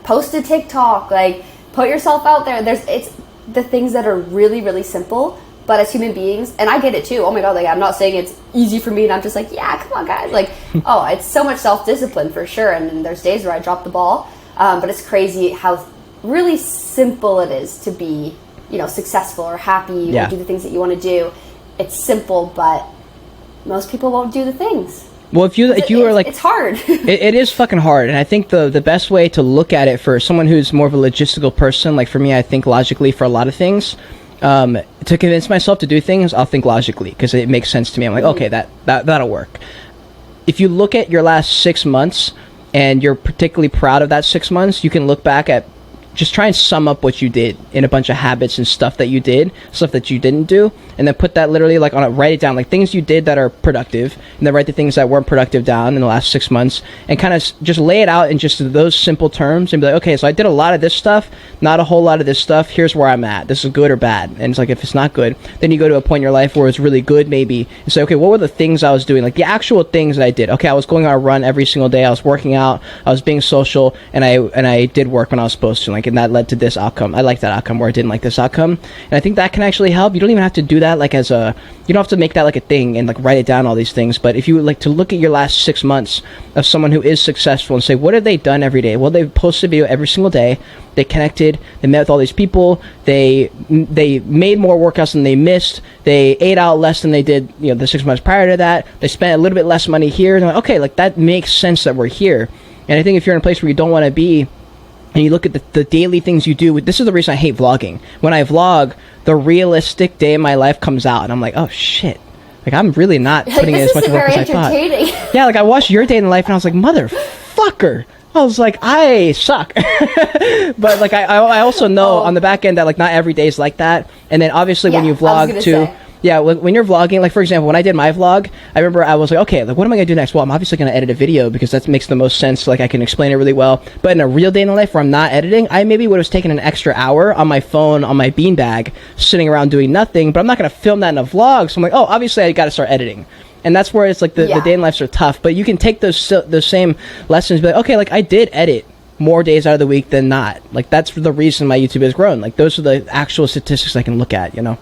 post a TikTok, like, put yourself out there. It's the things that are really, really simple, but as human beings, and I get it too. Oh my God, like, I'm not saying it's easy for me, and I'm just like, yeah, come on guys. Like, oh, it's so much self-discipline for sure. And there's days where I drop the ball. But it's crazy how really simple it is to be, successful or happy or do the things that you want to do. It's simple, but most people won't do the things. Well, if you are like, it's hard. it is fucking hard, and I think the best way to look at it for someone who's more of a logistical person, like for me, I think logically for a lot of things. To convince myself to do things, I'll think logically, because it makes sense to me. I'm like, okay, that'll work. If you look at your last 6 months and you're particularly proud of that 6 months, you can look back at, just try and sum up what you did in a bunch of habits and stuff that you did, stuff that you didn't do, and then put that literally like write it down, like things you did that are productive, and then write the things that weren't productive down in the last 6 months, and kind of just lay it out in just those simple terms, and be like, okay, so I did a lot of this stuff, not a whole lot of this stuff, here's where I'm at, this is good or bad. And it's like, if it's not good, then you go to a point in your life where it's really good maybe, and say, okay, what were the things I was doing, like the actual things that I did? Okay, I was going on a run every single day, I was working out, I was being social, and I did work when I was supposed to. Like, and that led to this outcome. I like that outcome, or I didn't like this outcome. And I think that can actually help. You don't even have to do that like as a, you don't have to make that like a thing and like write it down, all these things. But if you would like to look at your last 6 months of someone who is successful and say, what have they done every day? Well, they posted a video every single day. They connected, they met with all these people, they made more workouts than they missed, they ate out less than they did, you know, the 6 months prior to that, they spent a little bit less money here, and they're like, okay, like that makes sense that we're here. And I think if you're in a place where you don't want to be, and you look at the daily things you do, this is the reason I hate vlogging. When I vlog, the realistic day of my life comes out, and I'm like, oh shit, like I'm really not putting in as much work as I thought. Yeah, like I watched your day in life, and I was like, motherfucker. I was like, I suck. But like I also know on the back end that like not every day is like that. And then obviously when you vlog too, when you're vlogging, like for example, when I did my vlog, I remember I was like, okay, like what am I gonna do next? Well, I'm obviously gonna edit a video because that makes the most sense. Like I can explain it really well. But in a real day in the life where I'm not editing, I maybe would have taken an extra hour on my phone, on my beanbag, sitting around doing nothing. But I'm not gonna film that in a vlog. So I'm like, oh, obviously I gotta start editing. And that's where it's like the day in lives are tough, but you can take those same lessons, and be like, okay, like I did edit more days out of the week than not. Like that's the reason my YouTube has grown. Like those are the actual statistics I can look at, you know?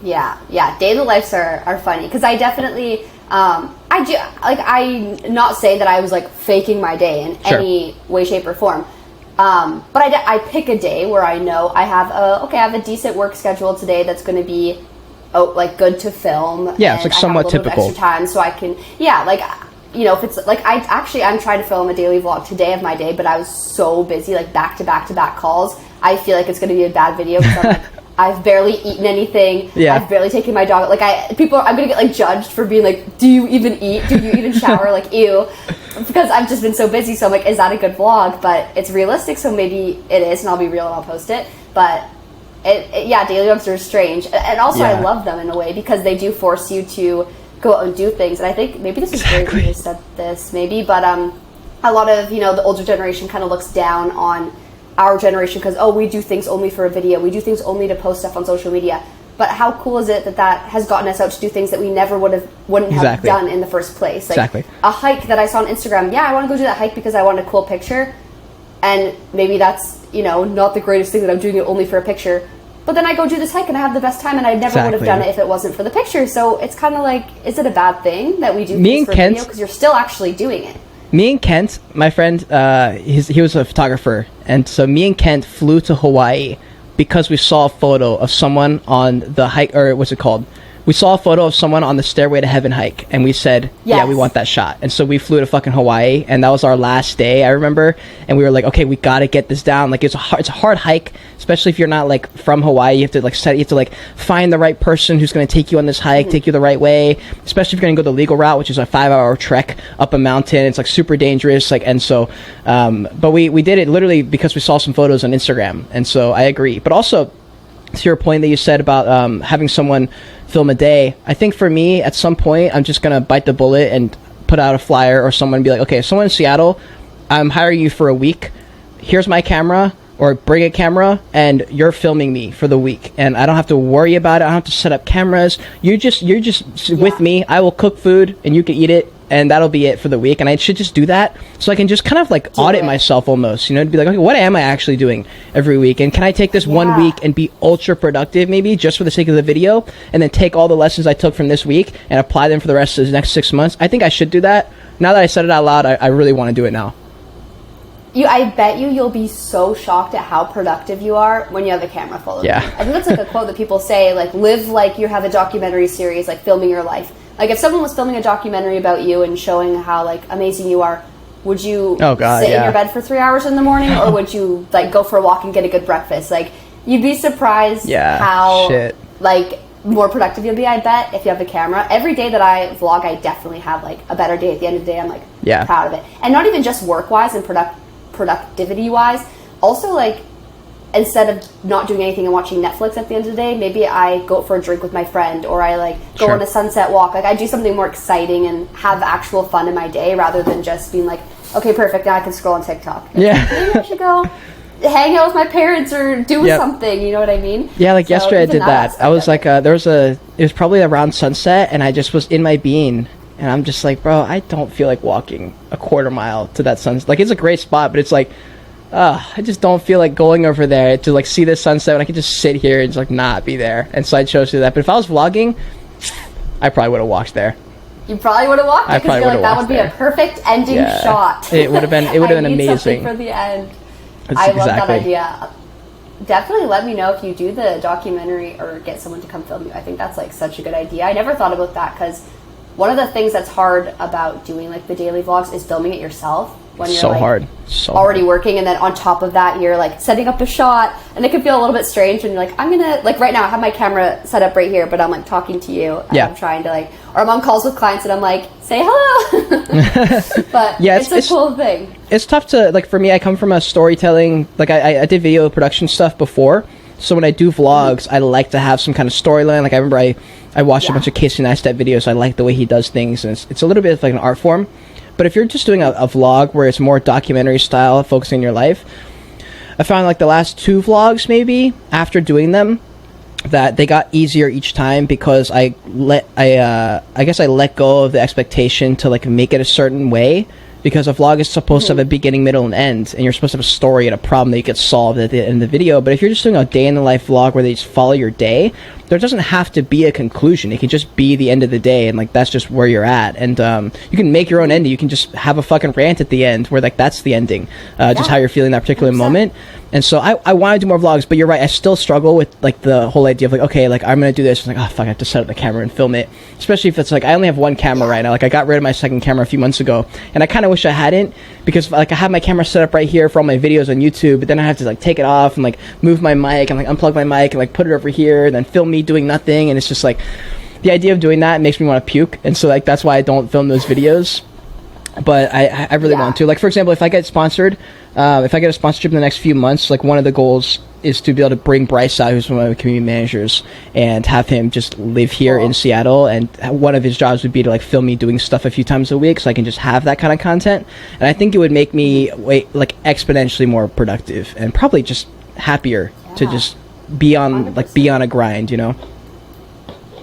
Yeah. Day in the lives are funny because I definitely, I'm not saying that I was like faking my day in any way, shape, or form. But I pick a day where I know I have a decent work schedule today that's going to be like good to film. Yeah, it's like somewhat typical. Extra time so I can, you know, if it's like I'm trying to film a daily vlog today of my day, but I was so busy, like back to back calls. I feel like it's going to be a bad video because I'm like, I've barely eaten anything. Yeah. I've barely taken my dog. Like I'm going to get like judged for being like, do you even eat? Do you even shower? Like, ew. Because I've just been so busy. So I'm like, is that a good vlog? But it's realistic. So maybe it is, and I'll be real and I'll post it. But daily vlogs are strange. And also I love them in a way because they do force you to go out and do things. And I think maybe this is great that you said this maybe, but a lot of, you know, the older generation kind of looks down on our generation because, we do things only for a video. We do things only to post stuff on social media. But how cool is it that has gotten us out to do things that we never wouldn't have done in the first place? Like a hike that I saw on Instagram. Yeah, I want to go do that hike because I want a cool picture. And maybe that's, you know, not the greatest thing that I'm doing it only for a picture. But then I go do this hike and I have the best time, and I never would have done it if it wasn't for the picture. So it's kind of like, is it a bad thing that we do things for video? Because you're still actually doing it. Me and Kent, my friend, he was a photographer. And so me and Kent flew to Hawaii because we saw a photo of someone on the hike, or what's it called? We saw a photo of someone on the Stairway to Heaven hike, and we said, yeah, we want that shot. And so we flew to fucking Hawaii, and that was our last day, I remember. And we were like, okay, we gotta get this down. Like, it's a hard hike, especially if you're not, like, from Hawaii. You have to find the right person who's gonna take you on this hike, take you the right way, especially if you're gonna go the legal route, which is a 5-hour trek up a mountain. It's, like, super dangerous, like, and so, but we did it literally because we saw some photos on Instagram, and so I agree. But also, to your point that you said about having someone film a day, I think for me, at some point, I'm just going to bite the bullet and put out a flyer or someone be like, okay, someone in Seattle, I'm hiring you for a week. Here's my camera, or bring a camera, and you're filming me for the week. And I don't have to worry about it. I don't have to set up cameras. You're just with me. I will cook food, and you can eat it, and that'll be it for the week. And I should just do that so I can just kind of like audit myself almost, you know, to be like, okay, what am I actually doing every week? And can I take this 1 week and be ultra productive maybe just for the sake of the video, and then take all the lessons I took from this week and apply them for the rest of the next 6 months? I think I should do that. Now that I said it out loud, I really want to do it now. I bet you'll be so shocked at how productive you are when you have a camera full of you. I think that's like a quote that people say, like, live like you have a documentary series, like filming your life. Like, if someone was filming a documentary about you and showing how, like, amazing you are, would you sit in your bed for 3 hours in the morning, or would you, like, go for a walk and get a good breakfast? Like, you'd be surprised how, like, more productive you'll be, I bet, if you have a camera. Every day that I vlog, I definitely have, like, a better day. At the end of the day, I'm, like, proud of it. And not even just work-wise and productivity-wise. Also, like, instead of not doing anything and watching Netflix at the end of the day, maybe I go for a drink with my friend, or I like go on a sunset walk. Like, I do something more exciting and have actual fun in my day rather than just being like, okay, perfect, now I can scroll on TikTok. Maybe I should go hang out with my parents or do something, you know what I mean? Yeah, like yesterday I did that. I was like, it was probably around sunset, and I just was in my bean, and I'm just like, bro, I don't feel like walking a quarter mile to that sunset. Like, it's a great spot, but it's like, I just don't feel like going over there to like see the sunset when I could just sit here and just like not be there. And so I chose to do that. But if I was vlogging, I probably would have walked there. You probably would have walked it because you're like, that would be a perfect ending shot. It would have been. It would have been amazing for the end. I love that idea. Definitely let me know if you do the documentary or get someone to come film you. I think that's like such a good idea. I never thought about that because one of the things that's hard about doing like the daily vlogs is filming it yourself when you're already working, and then on top of that you're like setting up a shot, and it can feel a little bit strange when you're like, I'm gonna, like right now I have my camera set up right here, but I'm like talking to you and I'm trying to like, or I'm on calls with clients and I'm like, say hello. But it's a cool thing. It's tough to, like, for me, I come from a storytelling, like I did video production stuff before, so when I do vlogs, I like to have some kind of storyline. Like I remember I watched a bunch of Casey Neistat videos, so I like the way he does things, and it's a little bit of like an art form. But if you're just doing a vlog where it's more documentary style, focusing on your life, I found like the last 2 vlogs maybe, after doing them, that they got easier each time because I guess I let go of the expectation to like make it a certain way, because a vlog is supposed to have a beginning, middle, and end, and you're supposed to have a story and a problem that you get solved at the end of the video. But if you're just doing a day in the life vlog where they just follow your day, there doesn't have to be a conclusion. It can just be the end of the day, and like that's just where you're at. And you can make your own ending. You can just have a fucking rant at the end where like that's the ending, just how you're feeling that particular 100%. Moment. And so I want to do more vlogs, but you're right, I still struggle with like the whole idea of like, okay, like I'm gonna do this, and like, oh fuck, I have to set up the camera and film it. Especially if it's like I only have one camera right now. Like I got rid of my second camera a few months ago, and I kind of wish I hadn't, because like I have my camera set up right here for all my videos on YouTube, but then I have to like take it off and like move my mic and like unplug my mic and like put it over here and then film me doing nothing. And it's just like the idea of doing that makes me want to puke, and so like that's why I don't film those videos. But I really want to. Like for example, if I get sponsored, if I get a sponsorship in the next few months, like one of the goals is to be able to bring Bryce out, who's one of my community managers, and have him just live here in Seattle. And one of his jobs would be to like film me doing stuff a few times a week, so I can just have that kind of content. And I think it would make me like exponentially more productive and probably just happier to just be on 100%. Be on a grind, you know?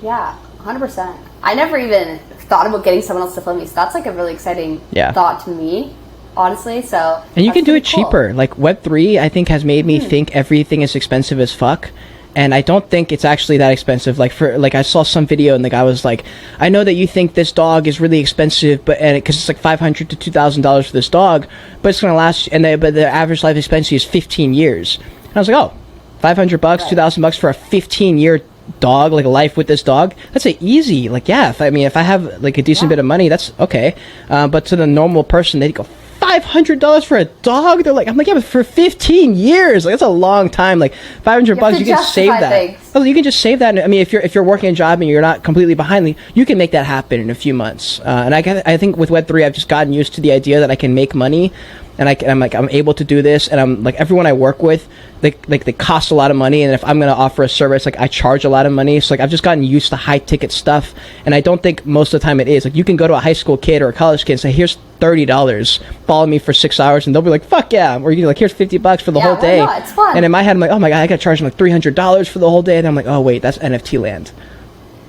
Yeah, 100%. I never even thought about getting someone else to film me, so that's like a really exciting thought to me, honestly. So and you can do it cheaper. Like Web3 I think has made me think everything is expensive as fuck, and I don't think it's actually that expensive. Like for like I saw some video and the guy was like, I know that you think this dog is really expensive, but because it's like $500 to $2,000 for this dog, but it's gonna last, but the average life expectancy is 15 years. And I was like, oh, $500 $2,000 for a 15-year dog, like a life with this dog, that's a easy, like, if I have like a decent bit of money, that's okay. But to the normal person, they go $500 for a dog. They're like, I'm like, yeah, but for 15 years, like that's a long time. Like $500, you can save that. Oh, you can just save that. I mean, if you're working a job and you're not completely behind, you can make that happen in a few months. And I think with Web3, I've just gotten used to the idea that I can make money. And I'm able to do this, and I'm like, everyone I work with, they cost a lot of money, and if I'm gonna offer a service, like I charge a lot of money. So like I've just gotten used to high ticket stuff, and I don't think most of the time it is. Like you can go to a high school kid or a college kid and say, here's $30, follow me for 6 hours, and they'll be like, fuck yeah. Or you like, here's $50 for the whole day. No, it's fun. And in my head, I'm like, oh my god, I gotta charge them like $300 for the whole day, and I'm like, oh wait, that's NFT land.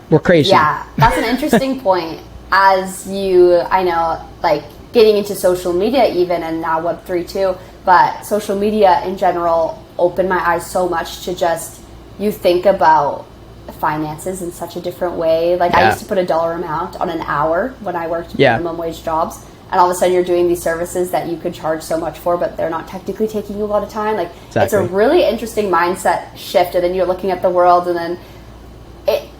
We're crazy. Yeah, that's an interesting point. As I know, like, getting into social media even, and now Web3 too, but social media in general opened my eyes so much to just, you think about finances in such a different way. Like I used to put a dollar amount on an hour when I worked minimum wage jobs, and all of a sudden you're doing these services that you could charge so much for, but they're not technically taking you a lot of time. Like it's a really interesting mindset shift, and then you're looking at the world, and then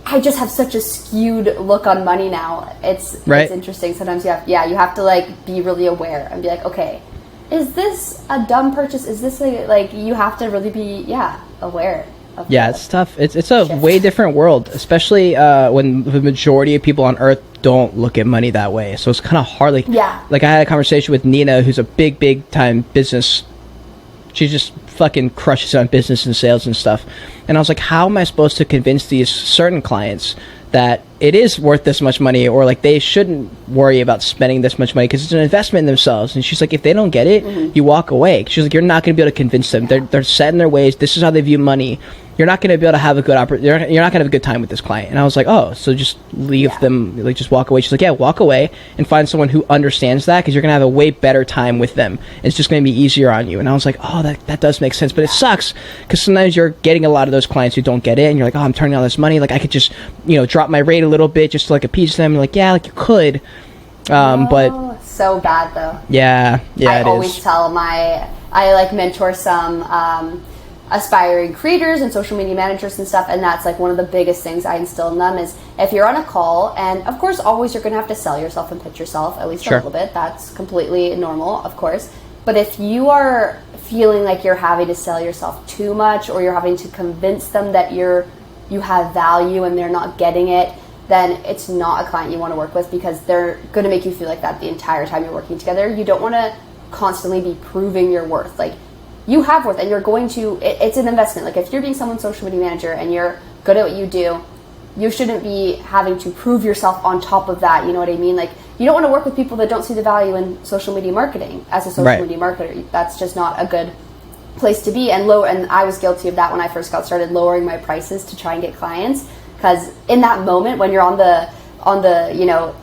I just have such a skewed look on money now. It's interesting. Sometimes you have to like be really aware and be like, okay, is this a dumb purchase? Is this like you have to really be aware of it's tough. It's a way different world, especially when the majority of people on Earth don't look at money that way. So it's kind of hard. Like I had a conversation with Nina, who's a big time business. She just fucking crushes on business and sales and stuff. And I was like, how am I supposed to convince these certain clients that it is worth this much money, or like they shouldn't worry about spending this much money because it's an investment in themselves. And she's like, if they don't get it, you walk away. She's like, you're not going to be able to convince them. They're set in their ways. This is how they view money. You're not going to be able to have a good you're not going to have a good time with this client. And I was like, oh, so just leave them, like just walk away. She's like, yeah, walk away and find someone who understands that, because you're going to have a way better time with them. It's just going to be easier on you. And I was like, oh, that does make sense. But it sucks because sometimes you're getting a lot of those clients who don't get it, and you're like, oh, I'm turning all this money. Like I could just, drop my rate a little bit just to like appease them. You're like, yeah, like you could. But so bad though. Yeah, I always tell I like mentor some aspiring creators and social media managers and stuff, and that's like one of the biggest things I instill in them is, if you're on a call, and of course always you're going to have to sell yourself and pitch yourself at least a little bit, that's completely normal, of course, but if you are feeling like you're having to sell yourself too much, or you're having to convince them that you have value and they're not getting it, then it's not a client you want to work with, because they're going to make you feel like that the entire time you're working together. You don't want to constantly be proving your worth. Like, you have worth, and you're going to, it's an investment. Like, if you're being someone's social media manager and you're good at what you do, you shouldn't be having to prove yourself on top of that. You know what I mean? Like, you don't want to work with people that don't see the value in social media marketing as a social media marketer. That's just not a good place to be. And I was guilty of that when I first got started, lowering my prices to try and get clients. Because in that moment, when you're on the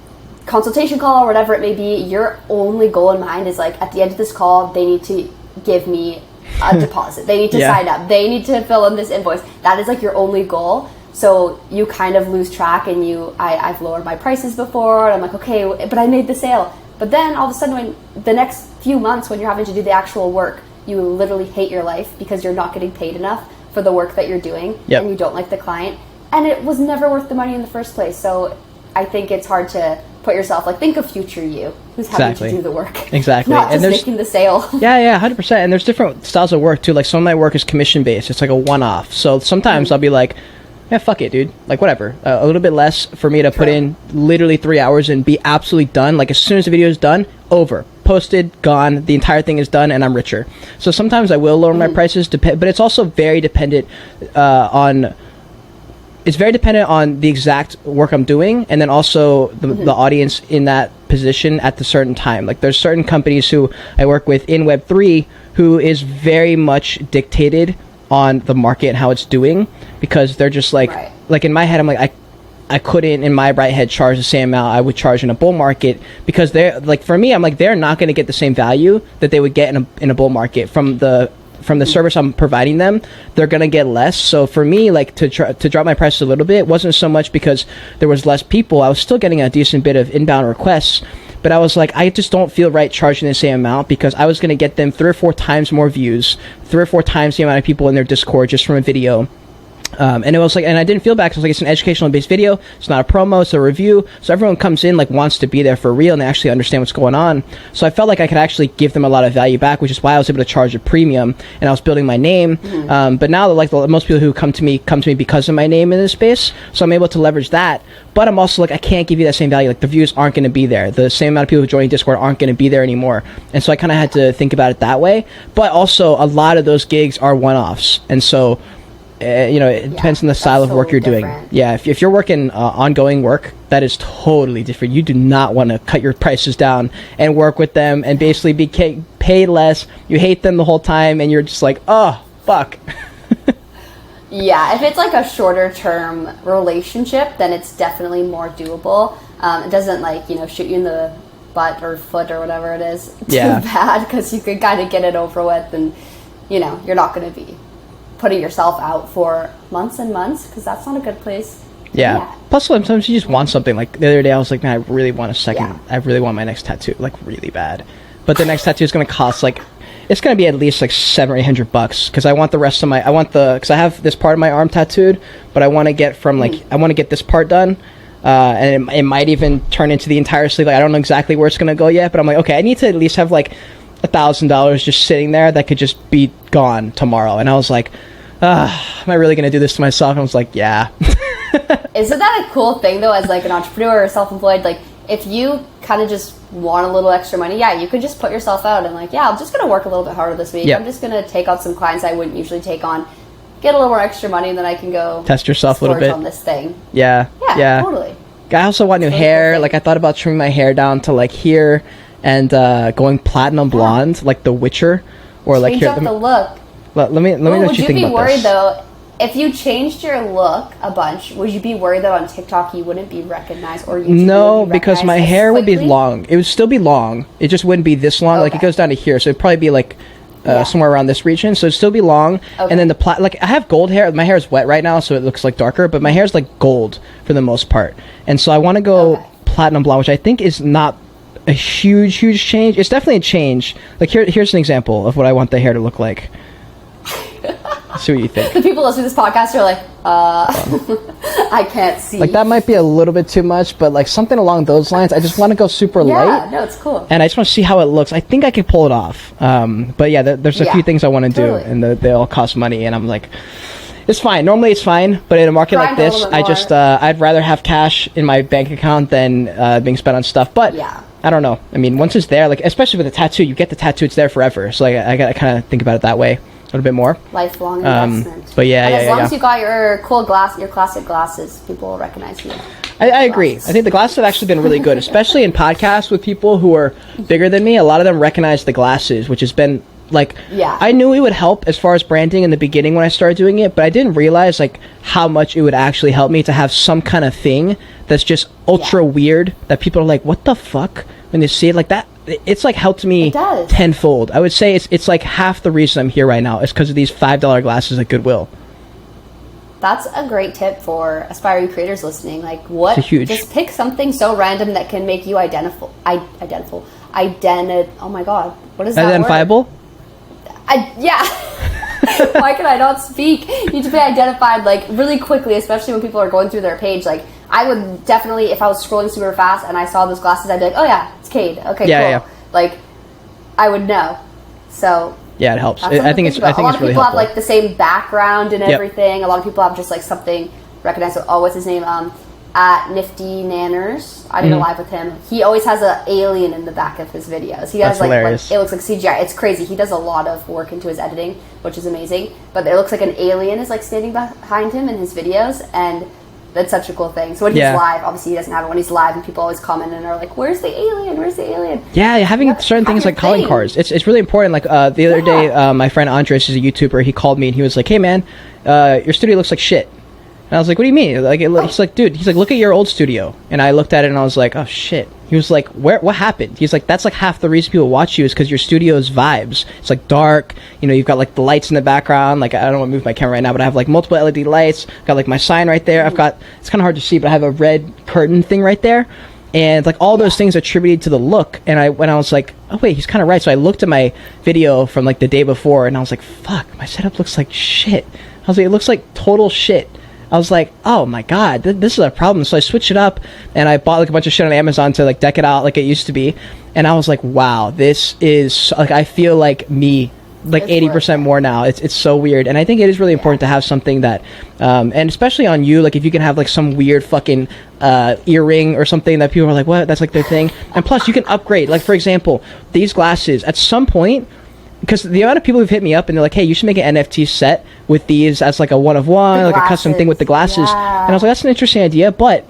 consultation call or whatever it may be, your only goal in mind is like, at the end of this call, they need to give me a deposit. They need to sign up. They need to fill in this invoice. That is like your only goal. So you kind of lose track, and I've lowered my prices before, and I'm like, okay, but I made the sale. But then all of a sudden, when the next few months, when you're having to do the actual work, you literally hate your life because you're not getting paid enough for the work that you're doing, and you don't like the client. And it was never worth the money in the first place. So I think it's hard to put yourself, like, think of future you who's having to do the work. Exactly. Not just making the sale. Yeah, 100%. And there's different styles of work too. Like, some of my work is commission based. It's like a one-off. So sometimes I'll be like, yeah, fuck it, dude. Like, whatever. A little bit less for me to put in literally 3 hours and be absolutely done. Like, as soon as the video is done, over. Posted, gone. The entire thing is done, and I'm richer. So sometimes I will lower my prices, but it's also very dependent on... It's very dependent on the exact work I'm doing, and then also the audience in that position at the certain time. Like, there's certain companies who I work with in Web3 who is very much dictated on the market and how it's doing, because they're just like, like in my head, I'm like, I couldn't in my right head charge the same amount I would charge in a bull market, because they're like, for me, I'm like, they're not going to get the same value that they would get in a bull market from the service I'm providing them. They're gonna get less. So for me, like, to drop my prices a little bit wasn't so much because there was less people. I was still getting a decent bit of inbound requests, but I was like, I just don't feel right charging the same amount, because I was gonna get them 3 or 4 times more views, 3 or 4 times the amount of people in their Discord just from a video. And it was like, and I didn't feel bad, because I was like, it's an educational based video, it's not a promo, it's a review, so everyone comes in, like, wants to be there for real, and they actually understand what's going on. So I felt like I could actually give them a lot of value back, which is why I was able to charge a premium, and I was building my name. But now, like, most people who come to me because of my name in this space, so I'm able to leverage that. But I'm also like, I can't give you that same value. Like, the views aren't going to be there. The same amount of people who join Discord aren't going to be there anymore. And so I kind of had to think about it that way. But also, a lot of those gigs are one-offs, and so it depends on the style of work you're doing. Yeah, if you're working ongoing work, that is totally different. You do not want to cut your prices down and work with them and basically be paid less. You hate them the whole time, and you're just like, oh, fuck. Yeah, if it's like a shorter term relationship, then it's definitely more doable. It doesn't, like, shoot you in the butt or foot or whatever it is too bad, because you could kind of get it over with, and you're not going to be putting yourself out for months and months, because that's not a good place. Plus, sometimes you just want something. Like, the other day I was like, man, I really want I really want my next tattoo, like, really bad. But the next tattoo is going to cost, like, it's going to be at least like $700 or $800, because I want the rest of because I have this part of my arm tattooed, but I want to get from I want to get this part done, and it might even turn into the entire sleeve. Like, I don't know exactly where it's going to go yet, but I'm like, okay, I need to at least have like $1,000 just sitting there that could just be gone tomorrow. And I was like, am I really going to do this to myself? And I was like, yeah. Isn't that a cool thing, though, as like an entrepreneur or self-employed? Like, if you kind of just want a little extra money, you could just put yourself out and like, I'm just going to work a little bit harder this week. I'm just going to take on some clients I wouldn't usually take on, get a little more extra money, and then I can go test yourself a little bit on this thing. Yeah, totally. I also want new hair. Like I thought about trimming my hair down to like here and going platinum blonde, like The Witcher, or like Change here. up the look. Let me know what you think about this. Would you be worried though? If you changed your look a bunch, would you be worried that on TikTok you wouldn't be recognized, or YouTube no, because my hair would be long. It would still be long. It just wouldn't be this long. Like it goes down to here, so it'd probably be like somewhere around this region. So it'd still be long. And then like I have gold hair. My hair is wet right now, so it looks like darker. But my hair is like gold for the most part. And so I want to go platinum blonde, which I think is not a huge change. It's definitely a change. Like here's an example of what I want the hair to look like. See what you think. The people listening to this podcast are like, I can't see. Like that might be a little bit too much, but like something along those lines. I just want to go super light. Yeah, no, it's cool. And I just want to see how it looks. I think I can pull it off. But yeah, there's a few things I want to do, and they all cost money. And I'm like, it's fine. Normally it's fine, but in a market like this, I'd rather have cash in my bank account than being spent on stuff. But I don't know. I mean, once it's there, like especially with a tattoo, you get the tattoo, it's there forever. So I gotta kind of think about it that way. A little bit more lifelong investment. But as long as you got your cool your classic glasses, people will recognize you. I agree. I think the glasses have actually been really good, especially in podcasts with people who are bigger than me. A lot of them recognize the glasses, which has been like, I knew it would help as far as branding in the beginning when I started doing it, but I didn't realize like how much it would actually help me to have some kind of thing that's just ultra weird that people are like, what the fuck, when they see it like that. It's like helped me tenfold. I would say it's like half the reason I'm here right now is because of these $5 glasses at Goodwill. That's a great tip for aspiring creators listening. Like what? Just pick something so random that can make you identifiable. Oh my god, what is that? Identifiable? Why can I not speak? You need to be identified like really quickly, especially when people are going through their page. Like I would definitely, if I was scrolling super fast and I saw those glasses, I'd be like, oh yeah, it's Cade. Okay, cool. Yeah. Like I would know. So yeah, it helps. I think it's really helpful. A lot of people have like the same background and everything. A lot of people have just like something recognized. Oh, what's his name? At Nifty Nanners. I did a live with him. He always has an alien in the back of his videos. He has like it looks like CGI. It's crazy. He does a lot of work into his editing, which is amazing. But it looks like an alien is like standing behind him in his videos, and that's such a cool thing. So when he's live, obviously he doesn't have it when he's live, and people always comment and are like, "Where's the alien? Where's the alien?" Yeah, having certain things like calling cards. It's really important. Like the other day, my friend Andres is a YouTuber. He called me and he was like, "Hey man, your studio looks like shit." And I was like, what do you mean? Like, he's like, dude, he's like, look at your old studio. And I looked at it and I was like, oh shit. He was like, what happened? He's like, that's like half the reason people watch you is because your studio's vibes. It's like dark, you know, you've got like the lights in the background. Like, I don't want to move my camera right now, but I have like multiple LED lights. Got like my sign right there. It's kind of hard to see, but I have a red curtain thing right there. And like all those things attributed to the look. And when I was like, oh wait, he's kind of right. So I looked at my video from like the day before and I was like, fuck, my setup looks like shit. I was like, it looks like total shit. I was like, oh my god, this is a problem. So I switched it up and I bought like a bunch of shit on Amazon to like deck it out like it used to be. And I was like, wow, this is like, I feel like me like 80% more now. It's so weird. And I think it is really important to have something that and especially on you, like if you can have like some weird fucking earring or something that people are like, what, that's like their thing. And plus you can upgrade. Like for example, these glasses at some point, because the amount of people who've hit me up and they're like, hey, you should make an NFT set with these as like a one-of-one, like a custom thing with the glasses. And I was like, that's an interesting idea, but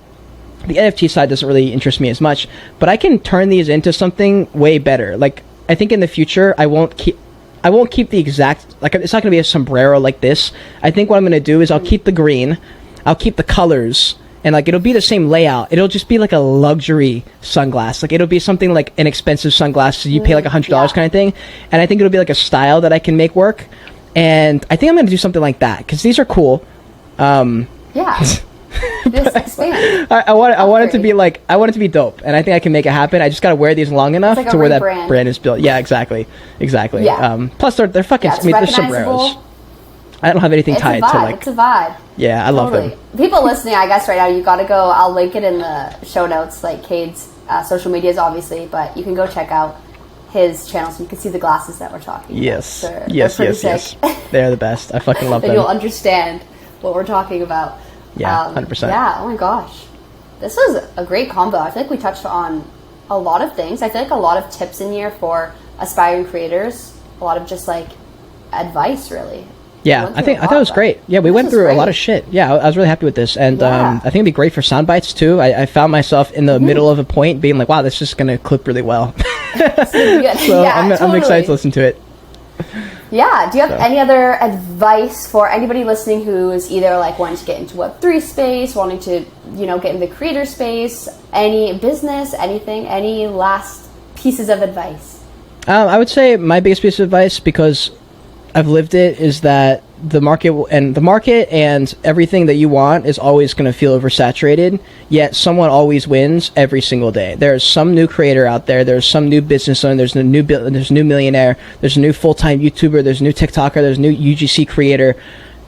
the NFT side doesn't really interest me as much. But I can turn these into something way better. Like, I think in the future, I won't keep the exact, like, it's not going to be a sombrero like this. I think what I'm going to do is I'll keep the green, I'll keep the colors, and like it'll be the same layout. It'll just be like a luxury sunglass. Like it'll be something like an expensive sunglass. So you pay like $100 kind of thing. And I think it'll be like a style that I can make work. And I think I'm going to do something like that because these are cool. Just expand. I want it to be like, I want it to be dope. And I think I can make it happen. I just got to wear these long enough to where that brand is built. Yeah, exactly. Yeah. Plus they're fucking, I mean, they're sombreros. I don't have anything tied to like. It's a vibe. Yeah, I love them. People listening, I guess right now, you got to go. I'll link it in the show notes, like Cade's social medias, obviously, but you can go check out his channel so you can see the glasses that we're talking about. Yes. Yes. They're the best. I fucking love them. And you'll understand what we're talking about. Yeah, 100%. Yeah. Oh my gosh, this was a great combo. I feel like we touched on a lot of things. I feel like a lot of tips in here for aspiring creators. A lot of just like advice, really. Yeah, I thought it was great. Yeah, we went through a lot of shit. Yeah, I was really happy with this, and I think it'd be great for sound bites too. I found myself in the middle of a point being like, wow, this is gonna clip really well. So I'm excited to listen to it. Yeah. Do you have any other advice for anybody listening who is either like wanting to get into Web3 space, wanting to, get in the creator space, any business, anything, any last pieces of advice? I would say my biggest piece of advice, because I've lived it, is that the market and everything that you want is always going to feel oversaturated, yet someone always wins every single day. There's some new creator out there, there's some new business owner, there's a new millionaire, there's a new full-time YouTuber, there's a new TikToker, there's a new UGC creator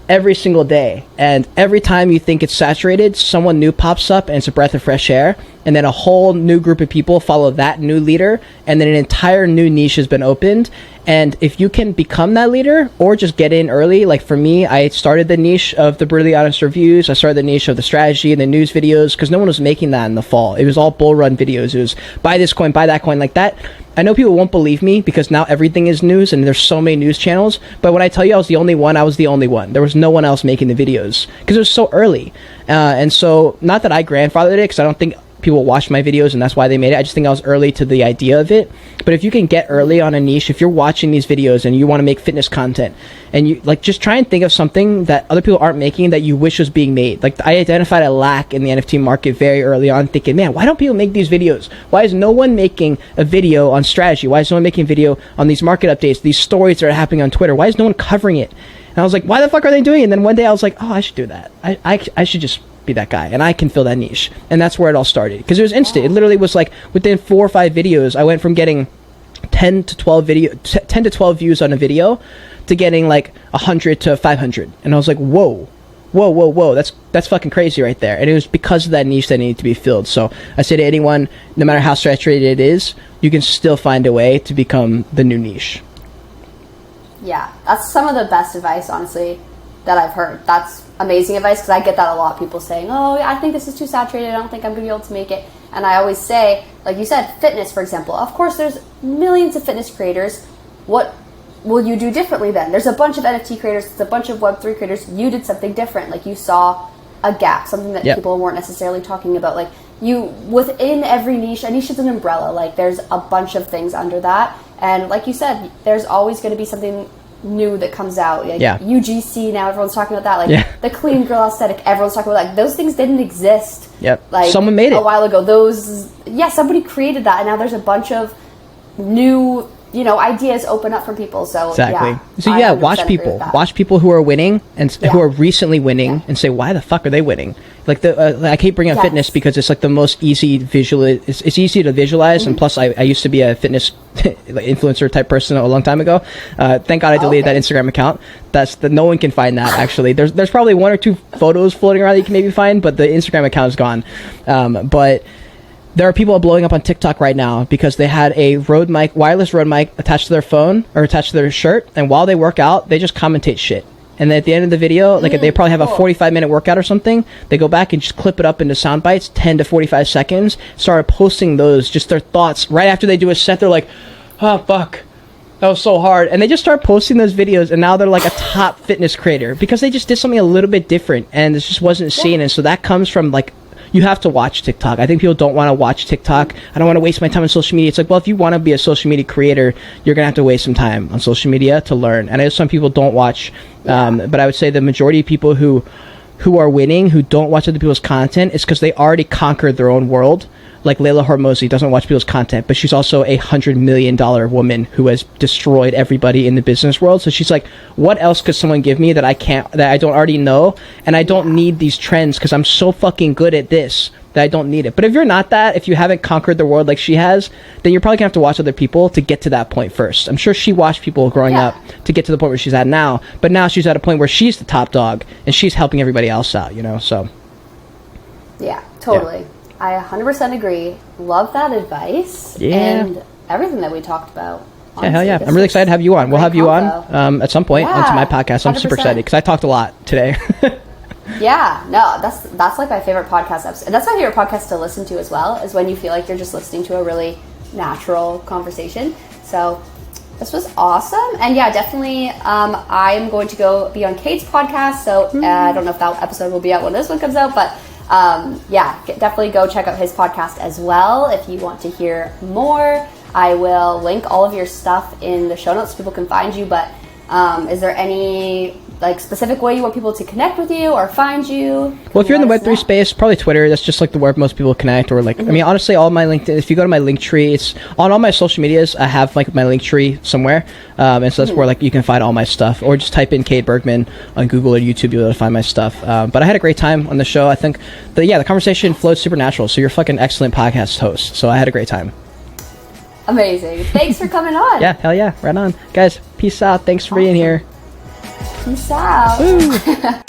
every single day. And every time you think it's saturated, someone new pops up and it's a breath of fresh air, and then a whole new group of people follow that new leader, and then an entire new niche has been opened. And if you can become that leader or just get in early, like for me, I started the niche of the brutally honest reviews, I started the niche of the strategy and the news videos, because no one was making that in the fall. It was all bull run videos. It was buy this coin, buy that coin, like that. I know people won't believe me because now everything is news and there's so many news channels, but when I tell you I was the only one, I was the only one. There was no one else making the videos because it was so early. And so, not that I grandfathered it, because I don't think people watched my videos and that's why they made it. I just think I was early to the idea of it. But if you can get early on a niche, if you're watching these videos and you want to make fitness content, and you just try and think of something that other people aren't making that you wish was being made. Like, I identified a lack in the NFT market very early on, thinking, man, why don't people make these videos? Why is no one making a video on strategy? Why is no one making a video on these market updates, these stories that are happening on Twitter? Why is no one covering it? And I was like, why the fuck are they doing it? And then one day I was like, oh, I should do that. I should just be that guy, and I can fill that niche. And that's where it all started, because it was instant. It literally was like within 4 or 5 videos I went from getting 10 to 12 views on a video to getting like 100 to 500, and I was like, whoa, that's fucking crazy right there. And it was because of that niche that needed to be filled. So I say to anyone, no matter how saturated it is, you can still find a way to become the new niche. Yeah, that's some of the best advice, honestly, that I've heard. That's amazing advice, because I get that a lot. People saying, oh, I think this is too saturated, I don't think I'm going to be able to make it. And I always say, like you said, fitness, for example. Of course, there's millions of fitness creators. What will you do differently then? There's a bunch of NFT creators, there's a bunch of Web3 creators. You did something different. Like, you saw a gap, something that people weren't necessarily talking about. Like, you, within every niche, a niche is an umbrella. Like, there's a bunch of things under that. And like you said, there's always going to be something new that comes out. Like UGC, now everyone's talking about that. Like the clean girl aesthetic, everyone's talking about. Like, those things didn't exist. Like, someone made it a while ago. Somebody created that, and now there's a bunch of new, ideas open up from people. So watch people who are winning and who are recently winning, and say, why the fuck are they winning? Like, I keep bringing up fitness because it's like the most easy visual. It's easy to visualize, and plus I used to be a fitness influencer type person a long time ago. Thank God I deleted that Instagram account. No one can find that, actually. There's probably 1 or 2 photos floating around that you can maybe find, but the Instagram account is gone. But there are people blowing up on TikTok right now because they had a wireless Rode mic attached to their phone or attached to their shirt, and while they work out, they just commentate shit. And then at the end of the video, they probably have a 45-minute workout or something, they go back and just clip it up into sound bites, 10 to 45 seconds, started posting those, just their thoughts. Right after they do a set, they're like, oh, fuck, that was so hard. And they just start posting those videos, and now they're like a top fitness creator because they just did something a little bit different, and this just wasn't seen. And so that comes from, like, you have to watch TikTok. I think people don't want to watch TikTok. I don't want to waste my time on social media. It's like, well, if you want to be a social media creator, you're going to have to waste some time on social media to learn. And I know some people don't watch, but I would say the majority of people who are winning, who don't watch other people's content, is because they already conquered their own world. Like Layla Hormozi doesn't watch people's content, but she's also a $100 million woman who has destroyed everybody in the business world. So she's like, what else could someone give me that I don't already know? And I don't need these trends because I'm so fucking good at this that I don't need it. But if you're not that, if you haven't conquered the world like she has, then you're probably gonna have to watch other people to get to that point first. I'm sure she watched people growing up to get to the point where she's at now, but now she's at a point where she's the top dog and she's helping everybody else out, so. Yeah, totally. I 100% agree. Love that advice and everything that we talked about. Honestly, hell yeah. I'm really excited to have you on. We'll have you on at some point onto my podcast. So I'm 100%. Super excited because I talked a lot today. That's like my favorite podcast episode. And that's my favorite podcast to listen to as well, is when you feel like you're just listening to a really natural conversation. So This was awesome. And yeah, definitely I'm going to go be on Kate's podcast. So I don't know if that episode will be out when this one comes out, but yeah, definitely go check out his podcast as well if you want to hear more. I will link all of your stuff in the show notes so people can find you. But is there any like specific way you want people to connect with you or find you? Well, if you're in the Web3 space, probably Twitter. That's just like the where most people connect. Or like, I mean, honestly, all my LinkedIn. If you go to my link tree, it's on all my social medias. I have like my link tree somewhere, and so that's where like you can find all my stuff. Or just type in Kate Bergman on Google or YouTube. You'll be able to find my stuff. But I had a great time on the show. I think the conversation flowed super natural. So you're a fucking excellent podcast host. So I had a great time. Amazing. Thanks for coming on. Yeah, hell yeah, right on, guys. Peace out. Thanks for being here. Peace out.